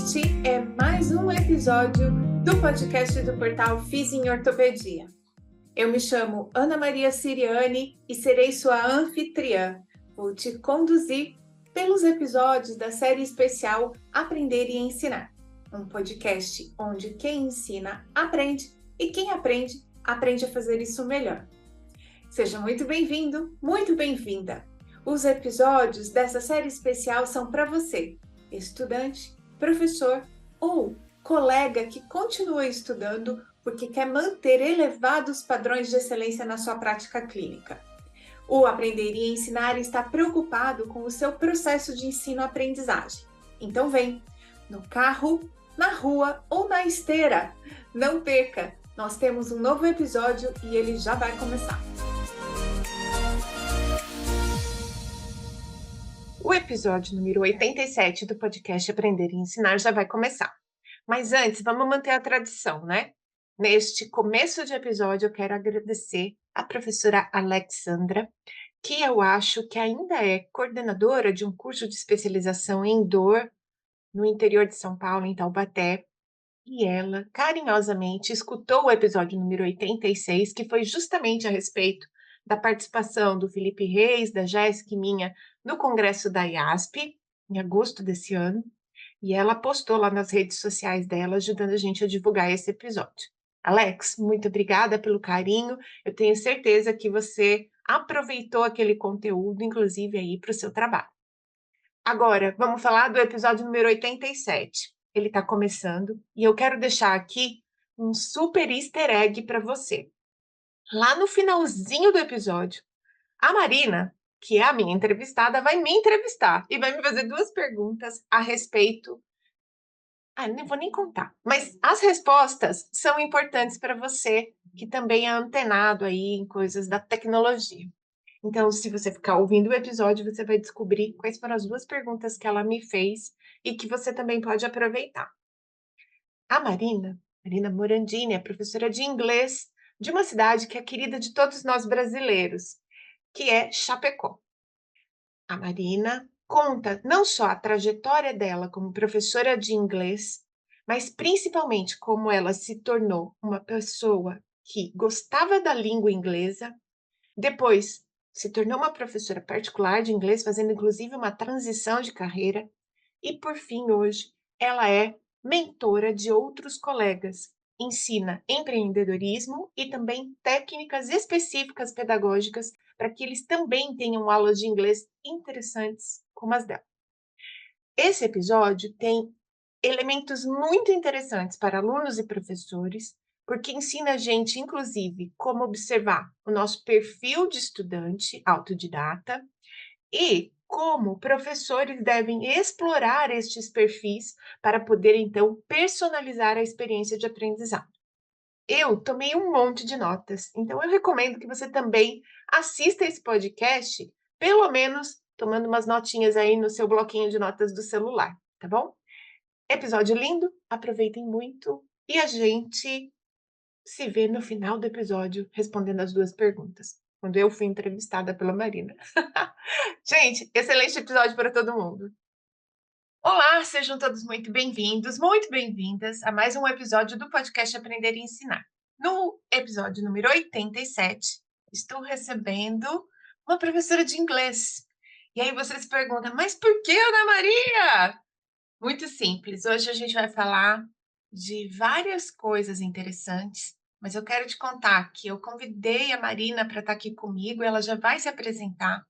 Este é mais um episódio do podcast do portal Fiz em Ortopedia. Eu me chamo Ana Maria Siriani e serei sua anfitriã. Vou te conduzir pelos episódios da série especial Aprender e Ensinar, um podcast onde quem ensina aprende e quem aprende, aprende a fazer isso melhor. Seja muito bem-vindo, muito bem-vinda! Os episódios dessa série especial são para você, estudante, professor ou colega que continua estudando porque quer manter elevados padrões de excelência na sua prática clínica. O Aprender e Ensinar está preocupado com o seu processo de ensino-aprendizagem. Então vem, no carro, na rua ou na esteira. Não perca, nós temos um novo episódio e ele já vai começar. O episódio número 87 do podcast Aprender e Ensinar já vai começar. Mas antes, vamos manter a tradição, né? Neste começo de episódio, eu quero agradecer a professora Alexandra, que eu acho que ainda é coordenadora de um curso de especialização em dor no interior de São Paulo, em Taubaté. E ela, carinhosamente, escutou o episódio número 86, que foi justamente a respeito da participação do Felipe Reis, da Jéssica e minha, no congresso da IASP, em agosto desse ano, e ela postou lá nas redes sociais dela, ajudando a gente a divulgar esse episódio. Alex, muito obrigada pelo carinho, eu tenho certeza que você aproveitou aquele conteúdo, inclusive aí para o seu trabalho. Agora, vamos falar do episódio número 87. Ele está começando e eu quero deixar aqui um super easter egg para você. Lá no finalzinho do episódio, a Marina, que é a minha entrevistada, vai me entrevistar e vai me fazer duas perguntas a respeito. Não vou nem contar. Mas as respostas são importantes para você que também é antenado aí em coisas da tecnologia. Então, se você ficar ouvindo o episódio, você vai descobrir quais foram as duas perguntas que ela me fez e que você também pode aproveitar. A Marina Morandini, é professora de inglês de uma cidade que é querida de todos nós brasileiros, que é Chapecó. A Marina conta não só a trajetória dela como professora de inglês, mas principalmente como ela se tornou uma pessoa que gostava da língua inglesa, depois se tornou uma professora particular de inglês, fazendo inclusive uma transição de carreira, e por fim, hoje, ela é mentora de outros colegas, ensina empreendedorismo e também técnicas específicas pedagógicas para que eles também tenham aulas de inglês interessantes como as dela. Esse episódio tem elementos muito interessantes para alunos e professores, porque ensina a gente, inclusive, como observar o nosso perfil de estudante autodidata e como professores devem explorar estes perfis para poder, então, personalizar a experiência de aprendizado. Eu tomei um monte de notas, então eu recomendo que você também assista esse podcast, pelo menos tomando umas notinhas aí no seu bloquinho de notas do celular, tá bom? Episódio lindo, aproveitem muito e a gente se vê no final do episódio respondendo as duas perguntas, quando eu fui entrevistada pela Marina. Gente, excelente episódio para todo mundo. Olá, sejam todos muito bem-vindos, muito bem-vindas a mais um episódio do podcast Aprender e Ensinar. No episódio número 87, estou recebendo uma professora de inglês. E aí você se pergunta, mas por que Ana Maria? Muito simples, hoje a gente vai falar de várias coisas interessantes, mas eu quero te contar que eu convidei a Marina para estar aqui comigo, ela já vai se apresentar,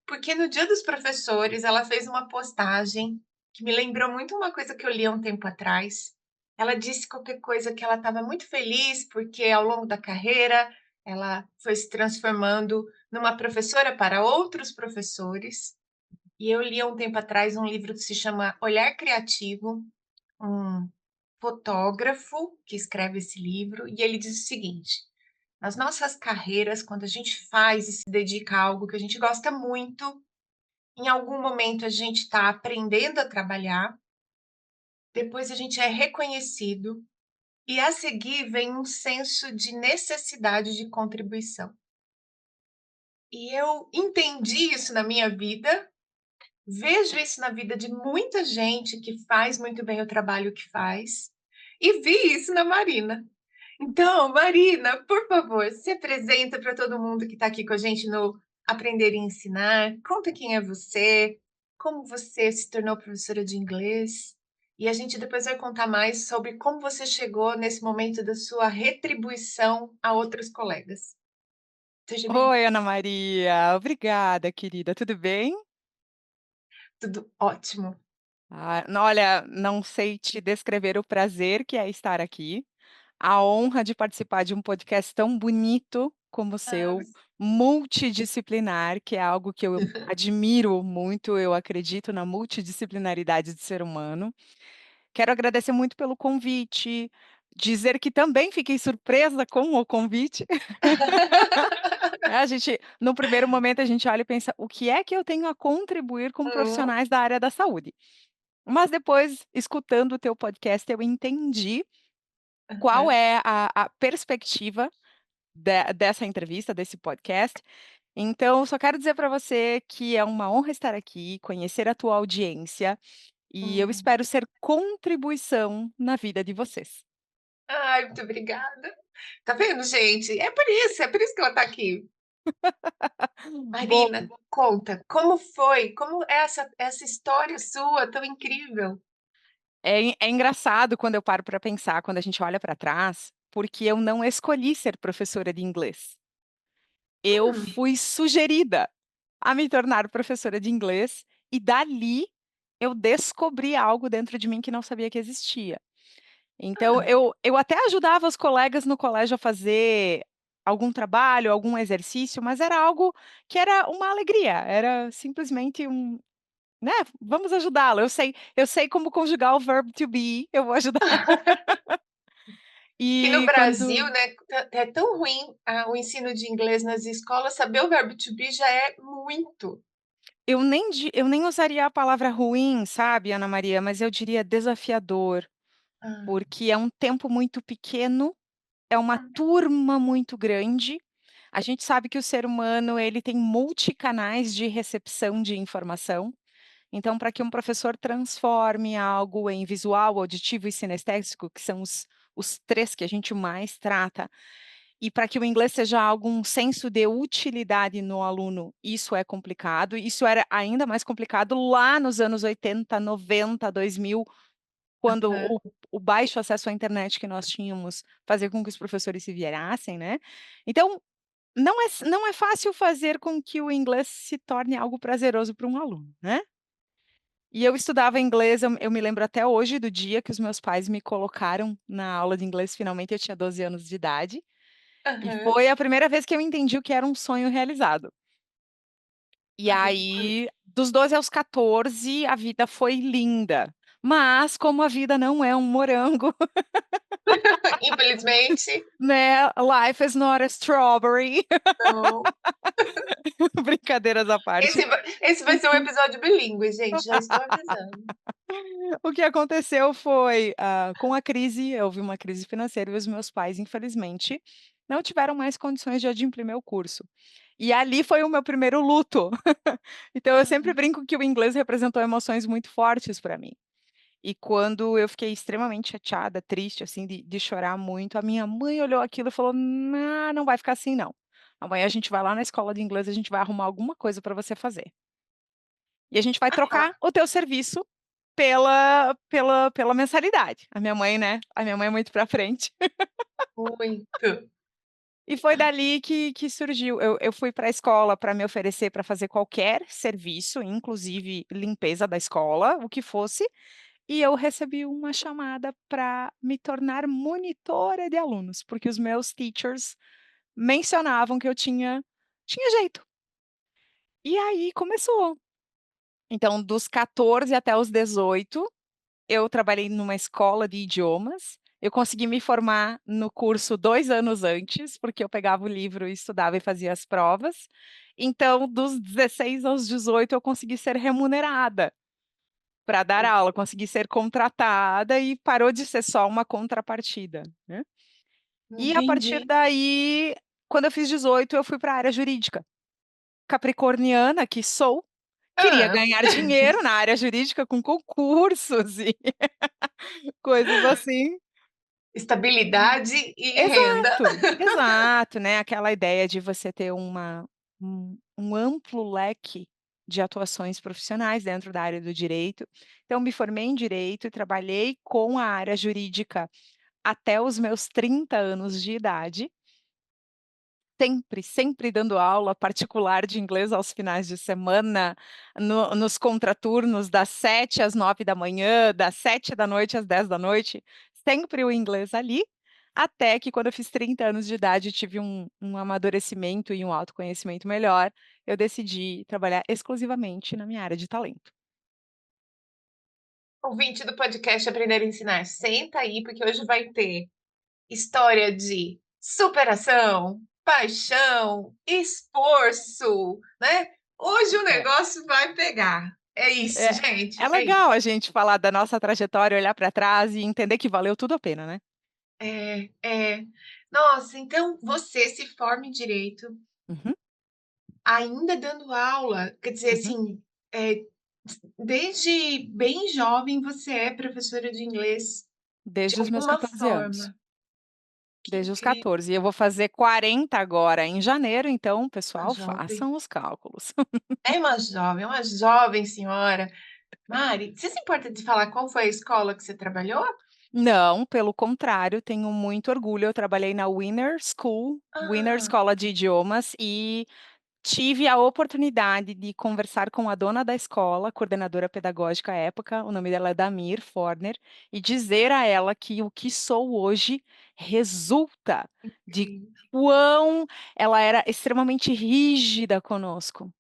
porque no Dia dos Professores ela fez uma postagem que me lembrou muito uma coisa que eu li há um tempo atrás. Ela disse qualquer coisa que ela estava muito feliz porque ao longo da carreira ela foi se transformando numa professora para outros professores. E eu li há um tempo atrás um livro que se chama Olhar Criativo, um fotógrafo que escreve esse livro, e ele diz o seguinte: nas nossas carreiras, quando a gente faz e se dedica a algo que a gente gosta muito, em algum momento a gente está aprendendo a trabalhar, depois a gente é reconhecido, e a seguir vem um senso de necessidade de contribuição. E eu entendi isso na minha vida vejo isso na vida de muita gente que faz muito bem o trabalho que faz, e vi isso na Marina. Então, Marina, por favor, se apresenta para todo mundo que está aqui com a gente no Aprender e Ensinar. Conta quem é você, como você se tornou professora de inglês. E a gente depois vai contar mais sobre como você chegou nesse momento da sua retribuição a outros colegas. Seja Oi, bem-vinda. Ana Maria. Obrigada, querida. Tudo bem? Tudo ótimo. Olha, não sei te descrever o prazer que é estar aqui, a honra de participar de um podcast tão bonito como o Ah, seu, multidisciplinar, que é algo que eu admiro muito, eu acredito na multidisciplinaridade do ser humano. Quero agradecer muito pelo convite, dizer que também fiquei surpresa com o convite. A gente no primeiro momento a gente olha e pensa: "O que é que eu tenho a contribuir com Hum, profissionais da área da saúde?". Mas depois, escutando o teu podcast, eu entendi qual aham, é a perspectiva dessa entrevista, desse podcast. Então, só quero dizer para você que é uma honra estar aqui, conhecer a tua audiência, e eu hum. espero ser contribuição na vida de vocês. Ai, muito obrigada. Tá vendo, gente? É por isso que ela tá aqui. Bom, Marina, conta, como foi? Como é essa história sua tão incrível? é engraçado quando eu paro para pensar, quando a gente olha para trás, porque eu não escolhi ser professora de inglês. Eu Hum, fui sugerida a me tornar professora de inglês e dali eu descobri algo dentro de mim que não sabia que existia. Então hã. eu até ajudava os colegas no colégio a fazer algum trabalho, algum exercício, mas era algo que era uma alegria, era simplesmente né, vamos ajudá-lo, eu sei como conjugar o verbo to be, eu vou ajudar. Que no E Brasil, quando né, é tão ruim, o ensino de inglês nas escolas, saber o verbo to be já é muito. eu nem usaria a palavra ruim, sabe, Ana Maria, mas eu diria desafiador. Hã. Porque é um tempo muito pequeno, é uma turma muito grande. A gente sabe que o ser humano, ele tem multicanais de recepção de informação. Então, para que um professor transforme algo em visual, auditivo e sinestésico, que são os 3 que a gente mais trata, e para que o inglês seja algo um senso de utilidade no aluno, isso é complicado. Isso era ainda mais complicado lá nos anos 80, 90, 2000, quando Aham. o baixo acesso à internet que nós tínhamos fazia com que os professores se virassem, né. Então, não é fácil fazer com que o inglês se torne algo prazeroso para um aluno, né. E eu estudava inglês, eu me lembro até hoje do dia que os meus pais me colocaram na aula de inglês, finalmente eu tinha 12 anos de idade, e Aham. foi a primeira vez que eu entendi o que era um sonho realizado. E Olha, quan aí, dos 12 aos 14, a vida foi linda, mas como a vida não é um morango, infelizmente, né, life is not a strawberry. não. Brincadeiras à parte. Esse vai ser um episódio bilíngue, gente, já estou avisando. O que aconteceu foi, com a crise, houve uma crise financeira e os meus pais, infelizmente, não tiveram mais condições de adimplir meu curso. E ali foi o meu primeiro luto. Então eu sempre Ah, brinco que o inglês representou emoções muito fortes para mim. E quando eu fiquei extremamente chateada, triste, assim, de chorar muito, a minha mãe olhou aquilo e falou: não vai ficar assim não. Amanhã a gente vai lá na escola de inglês, a gente vai arrumar alguma coisa para você fazer. E a gente vai ah, trocar o teu serviço pela mensalidade". A minha mãe, né, a minha mãe é muito pra frente. muito. E foi dali que surgiu. Eu fui para a escola para me oferecer para fazer qualquer serviço, inclusive limpeza da escola, o que fosse, e eu recebi uma chamada para me tornar monitora de alunos, porque os meus teachers mencionavam que eu tinha jeito. E aí começou. Então dos 14 até os 18, eu trabalhei numa escola de idiomas, eu consegui me formar no curso 2 anos antes, porque eu pegava o livro e estudava e fazia as provas. Então dos 16 aos 18 eu consegui ser remunerada para dar aula, consegui ser contratada e parou de ser só uma contrapartida, né. E a partir Entendi. daí, quando eu fiz 18, eu fui para a área jurídica. Capricorniana que sou, Queria Hã. ganhar dinheiro na área jurídica com concursos e coisas assim. Estabilidade e renda. Exato, exato, né, aquela ideia de você ter um amplo leque de atuações profissionais dentro da área do direito. Então me formei em direito e trabalhei com a área jurídica até os meus 30 anos de idade. Sempre, sempre dando aula particular de inglês aos finais de semana, nos contraturnos das 7 às 9 da manhã, das 7 da noite às 10 da noite, sempre o inglês ali, até que quando eu fiz 30 anos de idade tive um amadurecimento e um autoconhecimento melhor, eu decidi trabalhar exclusivamente na minha área de talento. Ouvinte do podcast Aprender a Ensinar, senta aí, porque hoje vai ter história de superação, paixão, esforço, né. Hoje o É. negócio vai pegar. É isso, É gente, é é legal isso. a gente falar da nossa trajetória, olhar para trás e entender que valeu tudo a pena, né. É, é. Nossa, então você se forma em direito, Uhum, ainda dando aula, quer dizer, uhum. assim, desde bem jovem você é professora de inglês, de Desde os meus alguma 14 anos. forma. Que Desde os incrível, 14. E eu vou fazer 40 agora em janeiro, então, uma pessoal, jovem. façam os cálculos. É uma jovem senhora. Mari, você se importa de falar qual foi a escola que você trabalhou? Não, pelo contrário, tenho muito orgulho. Eu trabalhei na Winner School, Winner Ah, Escola de Idiomas, e tive a oportunidade de conversar com a dona da escola, coordenadora pedagógica à época, o nome dela é Damir Forner, e dizer a ela que o que sou hoje resulta de incrível. quão ela era extremamente rígida conosco.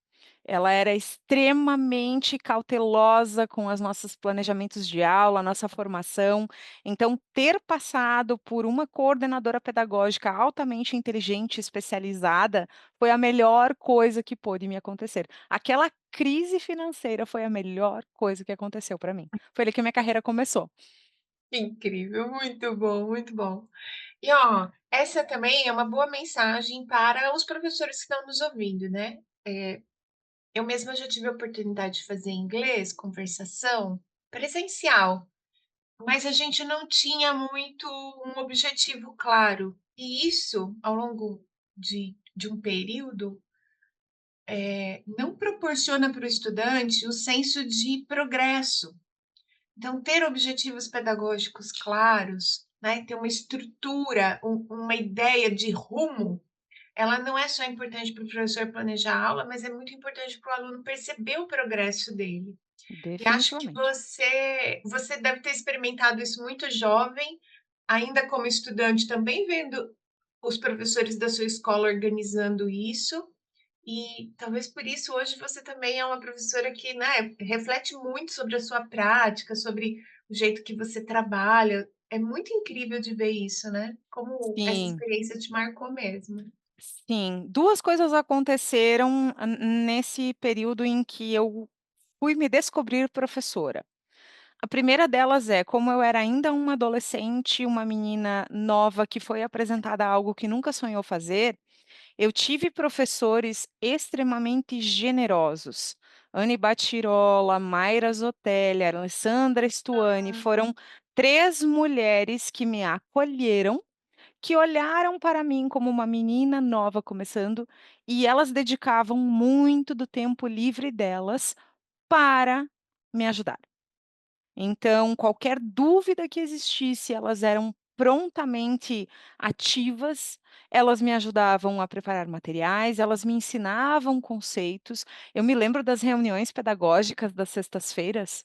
Ela era extremamente cautelosa com os nossos planejamentos de aula, a nossa formação. Então, ter passado por uma coordenadora pedagógica altamente inteligente, especializada, foi a melhor coisa que pôde me acontecer. Aquela crise financeira foi a melhor coisa que aconteceu para mim. Foi ali que a minha carreira começou. Que incrível, muito bom, muito bom. E ó, essa também é uma boa mensagem para os professores que estão nos ouvindo, né. Eu mesma já tive a oportunidade de fazer inglês, conversação, presencial, mas a gente não tinha muito um objetivo claro. E isso, ao longo de um período, não proporciona para o estudante o senso de progresso. Então, ter objetivos pedagógicos claros, né, ter uma estrutura, uma ideia de rumo, ela não é só importante para o professor planejar a aula, mas é muito importante para o aluno perceber o progresso dele. E acho que Definitivamente. você deve ter experimentado isso muito jovem, ainda como estudante, também vendo os professores da sua escola organizando isso, e talvez por isso hoje você também é uma professora que, né, reflete muito sobre a sua prática, sobre o jeito que você trabalha. É muito incrível de ver isso, né, como essa Sim. experiência te marcou mesmo. Sim, 2 coisas aconteceram nesse período em que eu fui me descobrir professora. A primeira delas é, como eu era ainda uma adolescente, uma menina nova que foi apresentada a algo que nunca sonhou fazer, eu tive professores extremamente generosos. Anne Batirola, Mayra Zotelli, Alessandra Stuani, Ah, foram 3 mulheres que me acolheram, que olharam para mim como uma menina nova começando, e elas dedicavam muito do tempo livre delas para me ajudar. Então, qualquer dúvida que existisse, elas eram prontamente ativas, elas me ajudavam a preparar materiais, elas me ensinavam conceitos. Eu me lembro das reuniões pedagógicas das sextas-feiras,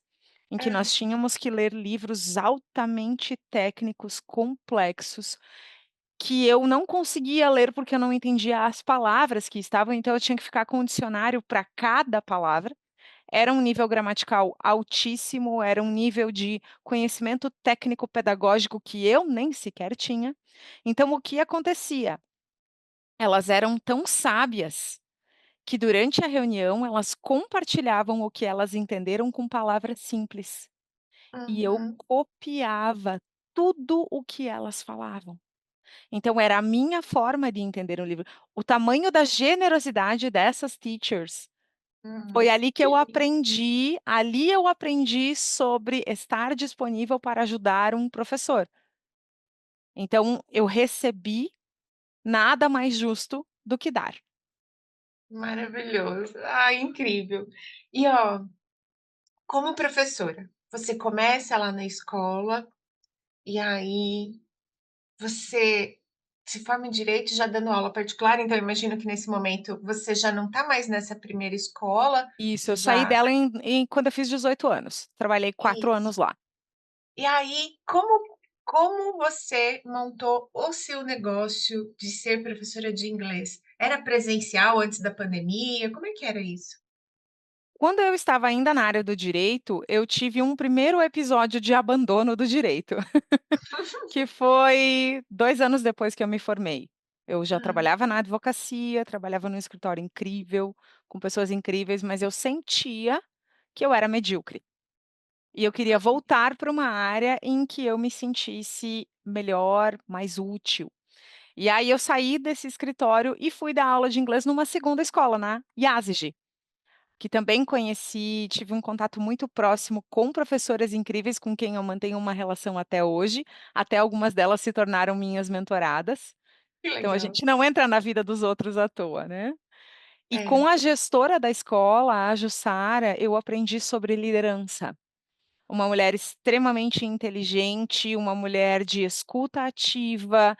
em que hã. nós tínhamos que ler livros altamente técnicos, complexos, que eu não conseguia ler, porque eu não entendia as palavras que estavam, então eu tinha que ficar com um dicionário para cada palavra. Era um nível gramatical altíssimo, era um nível de conhecimento técnico pedagógico que eu nem sequer tinha. Então o que acontecia? Elas eram tão sábias que durante a reunião elas compartilhavam o que elas entenderam com palavras simples, e eu Uhum. copiava tudo o que elas falavam. Então era a minha forma de entender o livro. O tamanho da generosidade dessas teachers Foi ali que que eu lindo. aprendi sobre estar disponível para ajudar um professor. Então eu recebi, nada mais justo do que dar. Maravilhoso. Ai, incrível. E ó, como professora, você começa lá na escola, e aí você se forma em direito já dando aula particular, então eu imagino que nesse momento você já não está mais nessa primeira escola, Isso, eu saí já dela quando eu fiz 18 anos, trabalhei 4 isso. anos lá. E aí, como você montou o seu negócio de ser professora de inglês? Era presencial antes da pandemia? Como é que era isso? Quando eu estava ainda na área do direito, eu tive um primeiro episódio de abandono do direito, que foi 2 anos depois que eu me formei. Eu já Hã, trabalhava na advocacia, trabalhava num escritório incrível, com pessoas incríveis, mas eu sentia que eu era medíocre. E eu queria voltar para uma área em que eu me sentisse melhor, mais útil. E aí eu saí desse escritório e fui dar aula de inglês numa segunda escola, na IASG, que também conheci, tive um contato muito próximo com professoras incríveis com quem eu mantenho uma relação até hoje, até algumas delas se tornaram minhas mentoradas. que Então a legal. gente não entra na vida dos outros à toa, né. E É, com a gestora da escola, a Jussara, eu aprendi sobre liderança. Uma mulher extremamente inteligente, uma mulher de escuta ativa,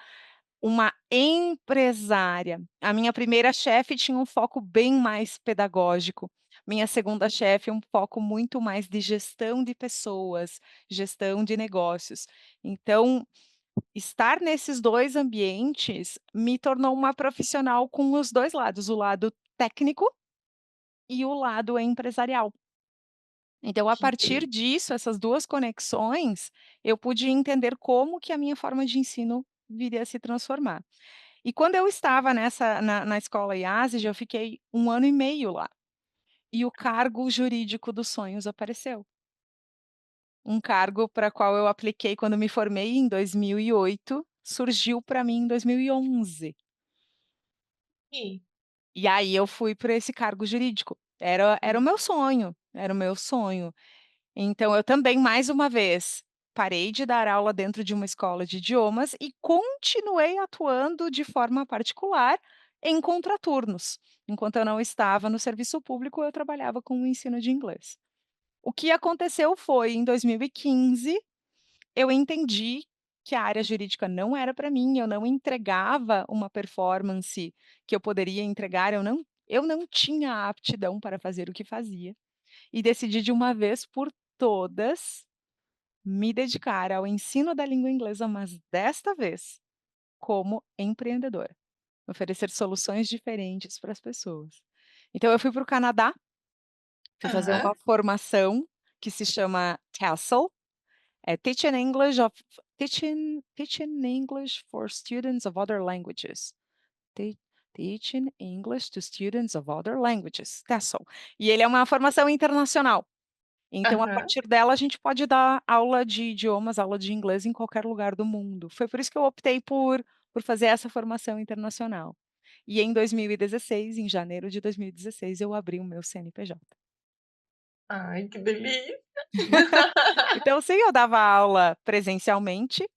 uma empresária. A minha primeira chefe tinha um foco bem mais pedagógico. Minha segunda chefe, um foco muito mais de gestão de pessoas, gestão de negócios. Então, estar nesses 2 ambientes me tornou uma profissional com os 2 lados, o lado técnico e o lado empresarial. Então, a que partir incrível. disso, essas 2 conexões, eu pude entender como que a minha forma de ensino viria a se transformar. E quando eu estava na escola IASES, eu fiquei 1 ano e meio lá, e o cargo jurídico dos sonhos apareceu. Um cargo para qual eu apliquei quando me formei em 2008, surgiu para mim em 2011. E E aí eu fui para esse cargo jurídico. Era o hum, meu sonho, era o meu sonho. Então eu também, mais uma vez, parei de dar aula dentro de uma escola de idiomas e continuei atuando de forma particular em contraturnos. Enquanto eu não estava no serviço público, eu trabalhava com o ensino de inglês. O que aconteceu foi, em 2015, eu entendi que a área jurídica não era para mim, eu não entregava uma performance que eu poderia entregar, eu não tinha a aptidão para fazer o que fazia, e decidi de uma vez por todas me dedicar ao ensino da língua inglesa, mas desta vez como empreendedora, oferecer soluções diferentes para as pessoas. Então eu fui para o Canadá, fui fazer aham, uma formação que se chama TESOL, é Teaching English for Students of Other Languages. Te Teaching English to Students of Other Languages, TESOL. E ele é uma formação internacional. Então, a aham. partir dela, a gente pode dar aula de idiomas, aula de inglês em qualquer lugar do mundo. Foi por isso que eu optei por fazer essa formação internacional. E em 2016, em janeiro de 2016, eu abri o meu CNPJ. Ai, que delícia. Então, sim, eu dava aula presencialmente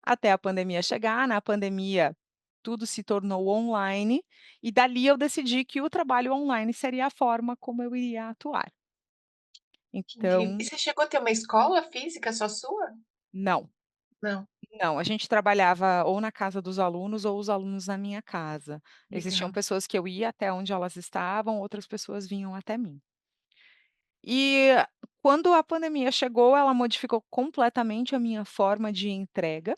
até a pandemia chegar. Na pandemia, tudo se tornou online e dali eu decidi que o trabalho online seria a forma como eu iria atuar. Que incrível. E Então, você chegou a ter uma escola física só sua? não. Não. Não, a gente trabalhava ou na casa dos alunos ou os alunos na minha casa. Existiam Legal. pessoas que eu ia até onde elas estavam, outras pessoas vinham até mim. E quando a pandemia chegou, ela modificou completamente a minha forma de entrega.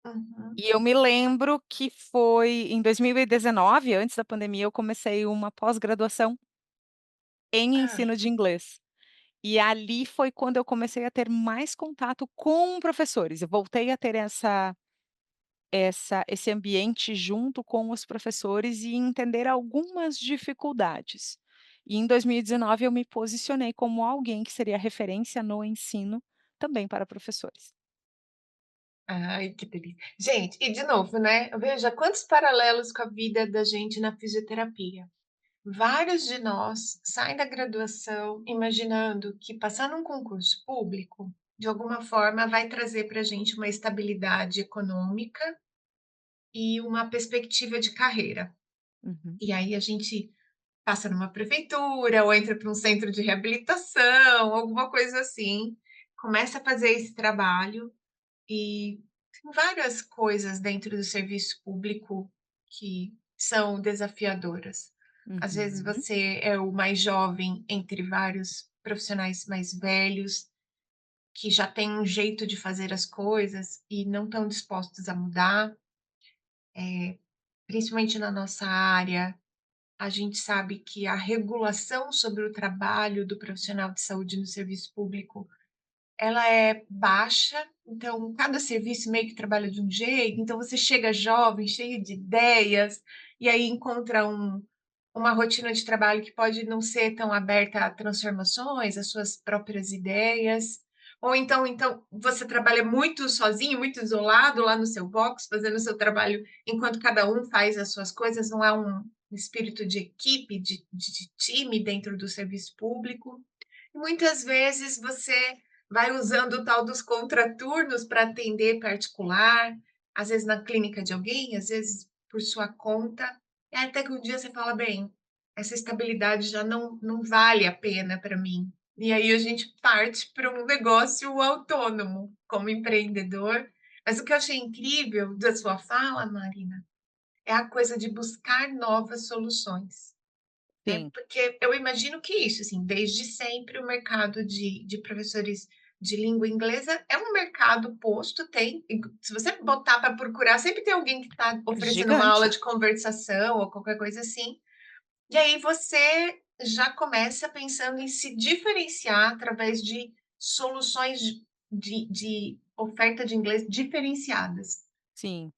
Uhum. E eu me lembro que foi em 2019, antes da pandemia, eu comecei uma pós-graduação em Hã. ensino de inglês. E ali foi quando eu comecei a ter mais contato com professores. Eu voltei a ter esse ambiente junto com os professores e entender algumas dificuldades. E em 2019 eu me posicionei como alguém que seria referência no ensino, também para professores. Ai, que delícia. Gente, e de novo, né, veja quantos paralelos com a vida da gente na fisioterapia. vários de nós saem da graduação imaginando que passar num concurso público, de alguma forma, vai trazer para a gente uma estabilidade econômica e uma perspectiva de carreira. Uhum, E aí a gente passa numa prefeitura ou entra para um centro de reabilitação, alguma coisa assim, começa a fazer esse trabalho e tem várias coisas dentro do serviço público que são desafiadoras. Às vezes uhum. você é o mais jovem entre vários profissionais mais velhos, que já têm um jeito de fazer as coisas e não estão dispostos a mudar, principalmente na nossa área. A gente sabe que a regulação sobre o trabalho do profissional de saúde no serviço público, ela é baixa, então cada serviço meio que trabalha de um jeito, então você chega jovem, cheio de ideias, e aí encontra uma rotina de trabalho que pode não ser tão aberta a transformações, às suas próprias ideias. Ou então você trabalha muito sozinho, muito isolado lá no seu box, fazendo o seu trabalho enquanto cada um faz as suas coisas, não há um espírito de equipe, de time dentro do serviço público. E muitas vezes você vai usando o tal dos contraturnos para atender particular, às vezes na clínica de alguém, às vezes por sua conta, e até que um dia você fala: "Bem, essa estabilidade já não vale a pena para mim". E aí a gente parte para um negócio autônomo, como empreendedor. Mas o que eu achei incrível da sua fala, Marina, é a coisa de buscar novas soluções. Né, Sim, porque eu imagino que isso, assim, desde sempre o mercado de professores de língua inglesa é um mercado posto, tem se você botar para procurar, sempre tem alguém que está oferecendo uma aula gigante. de conversação ou qualquer coisa assim, e aí você já começa pensando em se diferenciar através de soluções de oferta de inglês diferenciadas. Sim.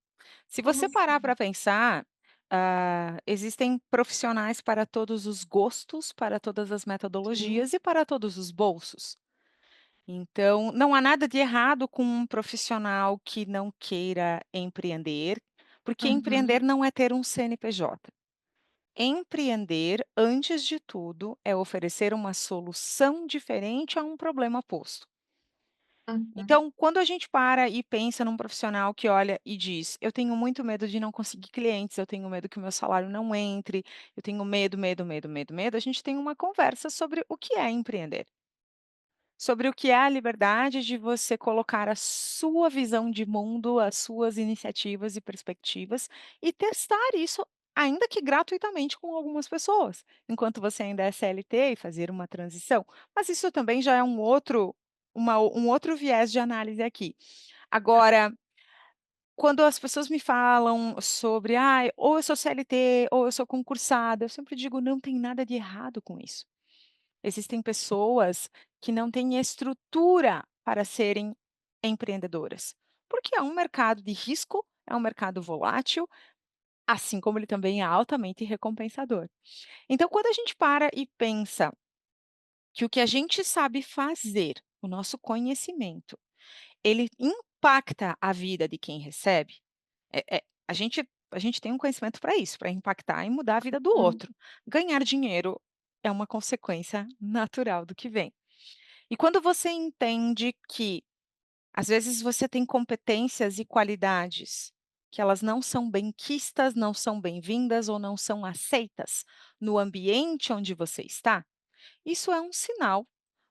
Se Como você assim? parar para pensar, existem profissionais para todos os gostos, para todas as Sim. metodologias e para todos os bolsos. Então, não há nada de errado com um profissional que não queira empreender, porque empreender Uhum, não é ter um CNPJ. Empreender, antes de tudo, é oferecer uma solução diferente a um problema posto. uhum, Então, quando a gente para e pensa num profissional que olha e diz: "Eu tenho muito medo de não conseguir clientes, eu tenho medo que o meu salário não entre, eu tenho medo, medo, medo, medo, medo", a gente tem uma conversa sobre o que é empreender. Sobre o que é a liberdade de você colocar a sua visão de mundo, as suas iniciativas e perspectivas, e testar isso, ainda que gratuitamente, com algumas pessoas, enquanto você ainda é CLT e fazer uma transição. Mas isso também já é um outro viés de análise aqui. Agora, quando as pessoas me falam sobre: "Ai, ou eu sou CLT ou eu sou concursada", eu sempre digo: "Não tem nada de errado com isso". Existem pessoas que não têm estrutura para serem empreendedoras, porque é um mercado de risco, é um mercado volátil, assim como ele também é altamente recompensador. Então, quando a gente para e pensa que o que a gente sabe fazer, o nosso conhecimento, ele impacta a vida de quem recebe, a gente tem um conhecimento para isso, para impactar e mudar a vida do hum, outro. Ganhar dinheiro é uma consequência natural do que vem. E quando você entende que, às vezes, você tem competências e qualidades que elas não são benquistas, não são bem-vindas ou não são aceitas no ambiente onde você está, isso é um sinal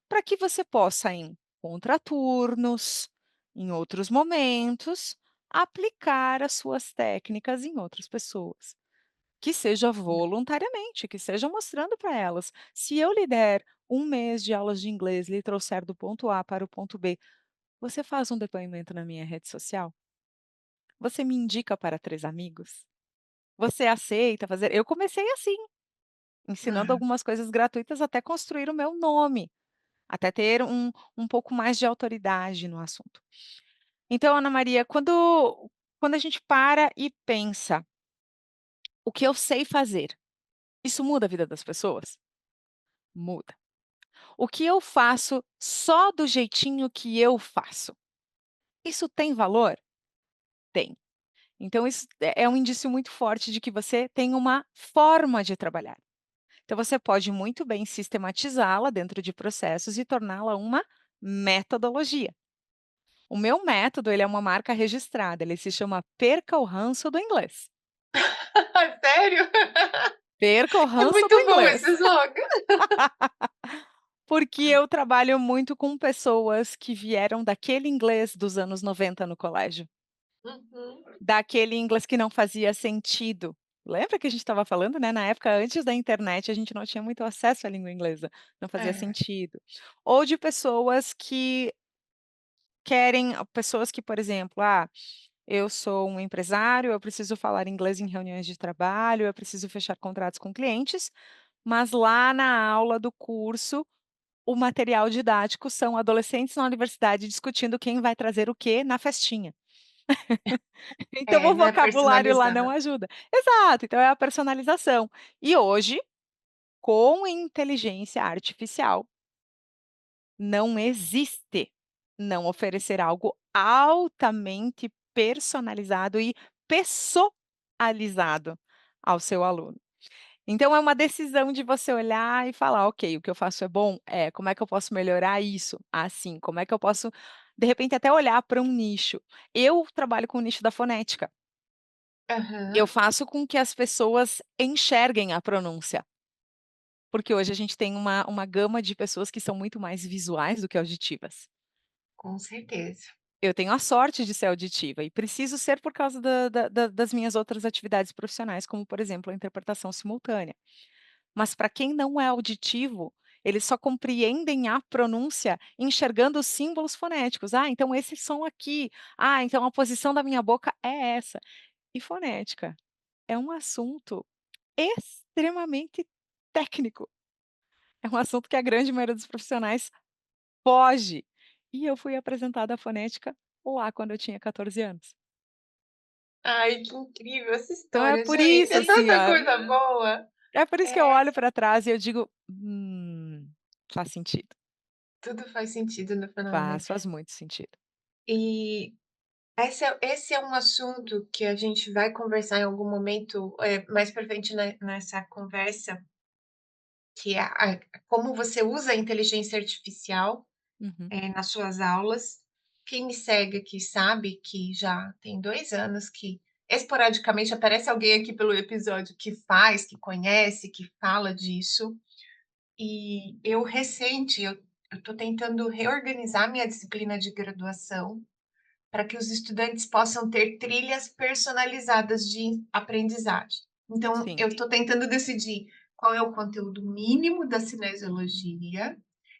para que você possa, em contraturnos, em outros momentos, aplicar as suas técnicas em outras pessoas. Que seja voluntariamente, que seja mostrando para elas: "Se eu lhe der um mês de aulas de inglês, lhe trouxer do ponto A para o ponto B, você faz um depoimento na minha rede social? Você me indica para 3 amigos? Você aceita fazer?" Eu comecei assim, ensinando é. algumas coisas gratuitas até construir o meu nome, até ter um pouco mais de autoridade no assunto. Então, Ana Maria, quando a gente para e pensa: "O que eu sei fazer", isso muda a vida das pessoas? Muda. O que eu faço só do jeitinho que eu faço, isso tem valor? Tem. Então isso é um indício muito forte de que você tem uma forma de trabalhar. Então você pode muito bem sistematizá-la dentro de processos e torná-la uma metodologia. O meu método, ele é uma marca registrada, ele se chama Perca o Ranço do Inglês. Sério? Perca o É ranço muito do bom esse inglês. slogan. Porque eu trabalho muito com pessoas que vieram daquele inglês dos anos 90 no colégio, Uhum. daquele inglês que não fazia sentido. Lembra que a gente estava falando, né, na época antes da internet, a gente não tinha muito acesso à língua inglesa, não fazia É. sentido. Ou de pessoas que querem pessoas que, por exemplo, eu sou um empresário, eu preciso falar inglês em reuniões de trabalho, eu preciso fechar contratos com clientes, mas lá na aula do curso o material didático são adolescentes na universidade discutindo quem vai trazer o quê na festinha. Então É, o não é vocabulário lá não personalizado. ajuda. Exato, então é a personalização. E hoje, com inteligência artificial, não existe não oferecer algo altamente personalizado e pessoalizado ao seu aluno. Então é uma decisão de você olhar e falar: "Ok, o que eu faço é bom? É. Como é que eu posso melhorar isso? Assim. Como é que eu posso", de repente, até olhar para um nicho. Eu trabalho com o nicho da fonética. Eu Aham, faço com que as pessoas enxerguem a pronúncia, porque hoje a gente tem uma gama de pessoas que são muito mais visuais do que auditivas. com certeza. Eu tenho a sorte de ser auditiva e preciso ser por causa das minhas outras atividades profissionais, como, por exemplo, a interpretação simultânea. Mas para quem não é auditivo, eles só compreendem a pronúncia enxergando os símbolos fonéticos. "Ah, então esse som aqui. Ah, então a posição da minha boca é essa". E fonética é um assunto extremamente técnico. É um assunto que a grande maioria dos profissionais foge. E eu fui apresentada à fonética lá quando eu tinha 14 anos. Ai, que incrível essa Então é história, por gente, isso, é assim, tanta ó, coisa boa. é por isso que eu É, olho para trás e eu digo: faz sentido. tudo faz sentido no final, né. Faz muito sentido". E esse é um assunto que a gente vai conversar em algum momento, mais pra frente nessa conversa, que é a como você usa a inteligência artificial, Uhum. nas suas aulas. Quem me segue aqui sabe que já tem 2 anos que, esporadicamente, aparece alguém aqui pelo episódio que faz, que conhece, que fala disso. E eu estou tentando reorganizar minha disciplina de graduação para que os estudantes possam ter trilhas personalizadas de aprendizagem. Então, Sim, eu estou tentando decidir qual é o conteúdo mínimo da cinesiologia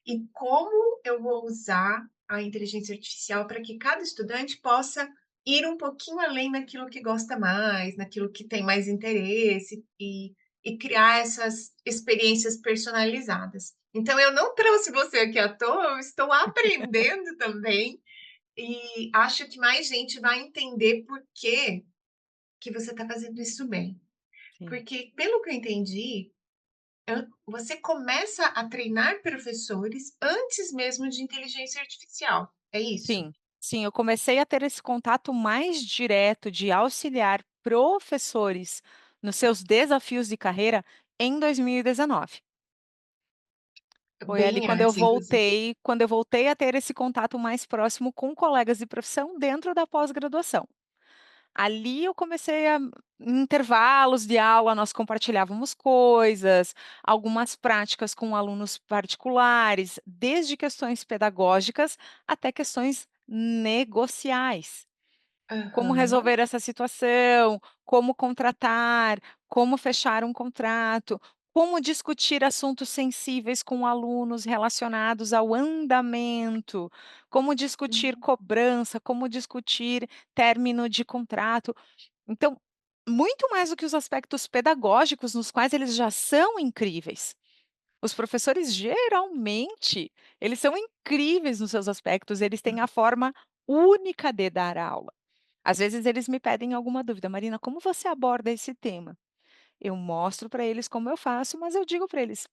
e como eu vou usar a inteligência artificial para que cada estudante possa ir um pouquinho além naquilo que gosta mais, naquilo que tem mais interesse e criar essas experiências personalizadas. Então, eu não trouxe você aqui à toa, eu estou aprendendo também e acho que mais gente vai entender por que você está fazendo isso bem. sim. Porque, pelo que eu entendi, você começa a treinar professores antes mesmo de inteligência artificial, é isso? Sim, sim, eu comecei a ter esse contato mais direto de auxiliar professores nos seus desafios de carreira em 2019. Foi ali Bem antes, inclusive. quando eu voltei a ter esse contato mais próximo com colegas de profissão dentro da pós-graduação. Ali eu comecei a em intervalos de aula, nós compartilhávamos coisas, algumas práticas com alunos particulares, desde questões pedagógicas até questões negociais. Como Aham, resolver essa situação, como contratar, como fechar um contrato, como discutir assuntos sensíveis com alunos relacionados ao andamento, como discutir uhum, cobrança, como discutir término de contrato. Então, muito mais do que os aspectos pedagógicos, nos quais eles já são incríveis. Os professores geralmente, eles são incríveis nos seus aspectos, eles têm a forma única de dar aula. Às vezes eles me pedem alguma dúvida: "Marina, como você aborda esse tema?". Eu mostro para eles como eu faço, mas eu digo para eles: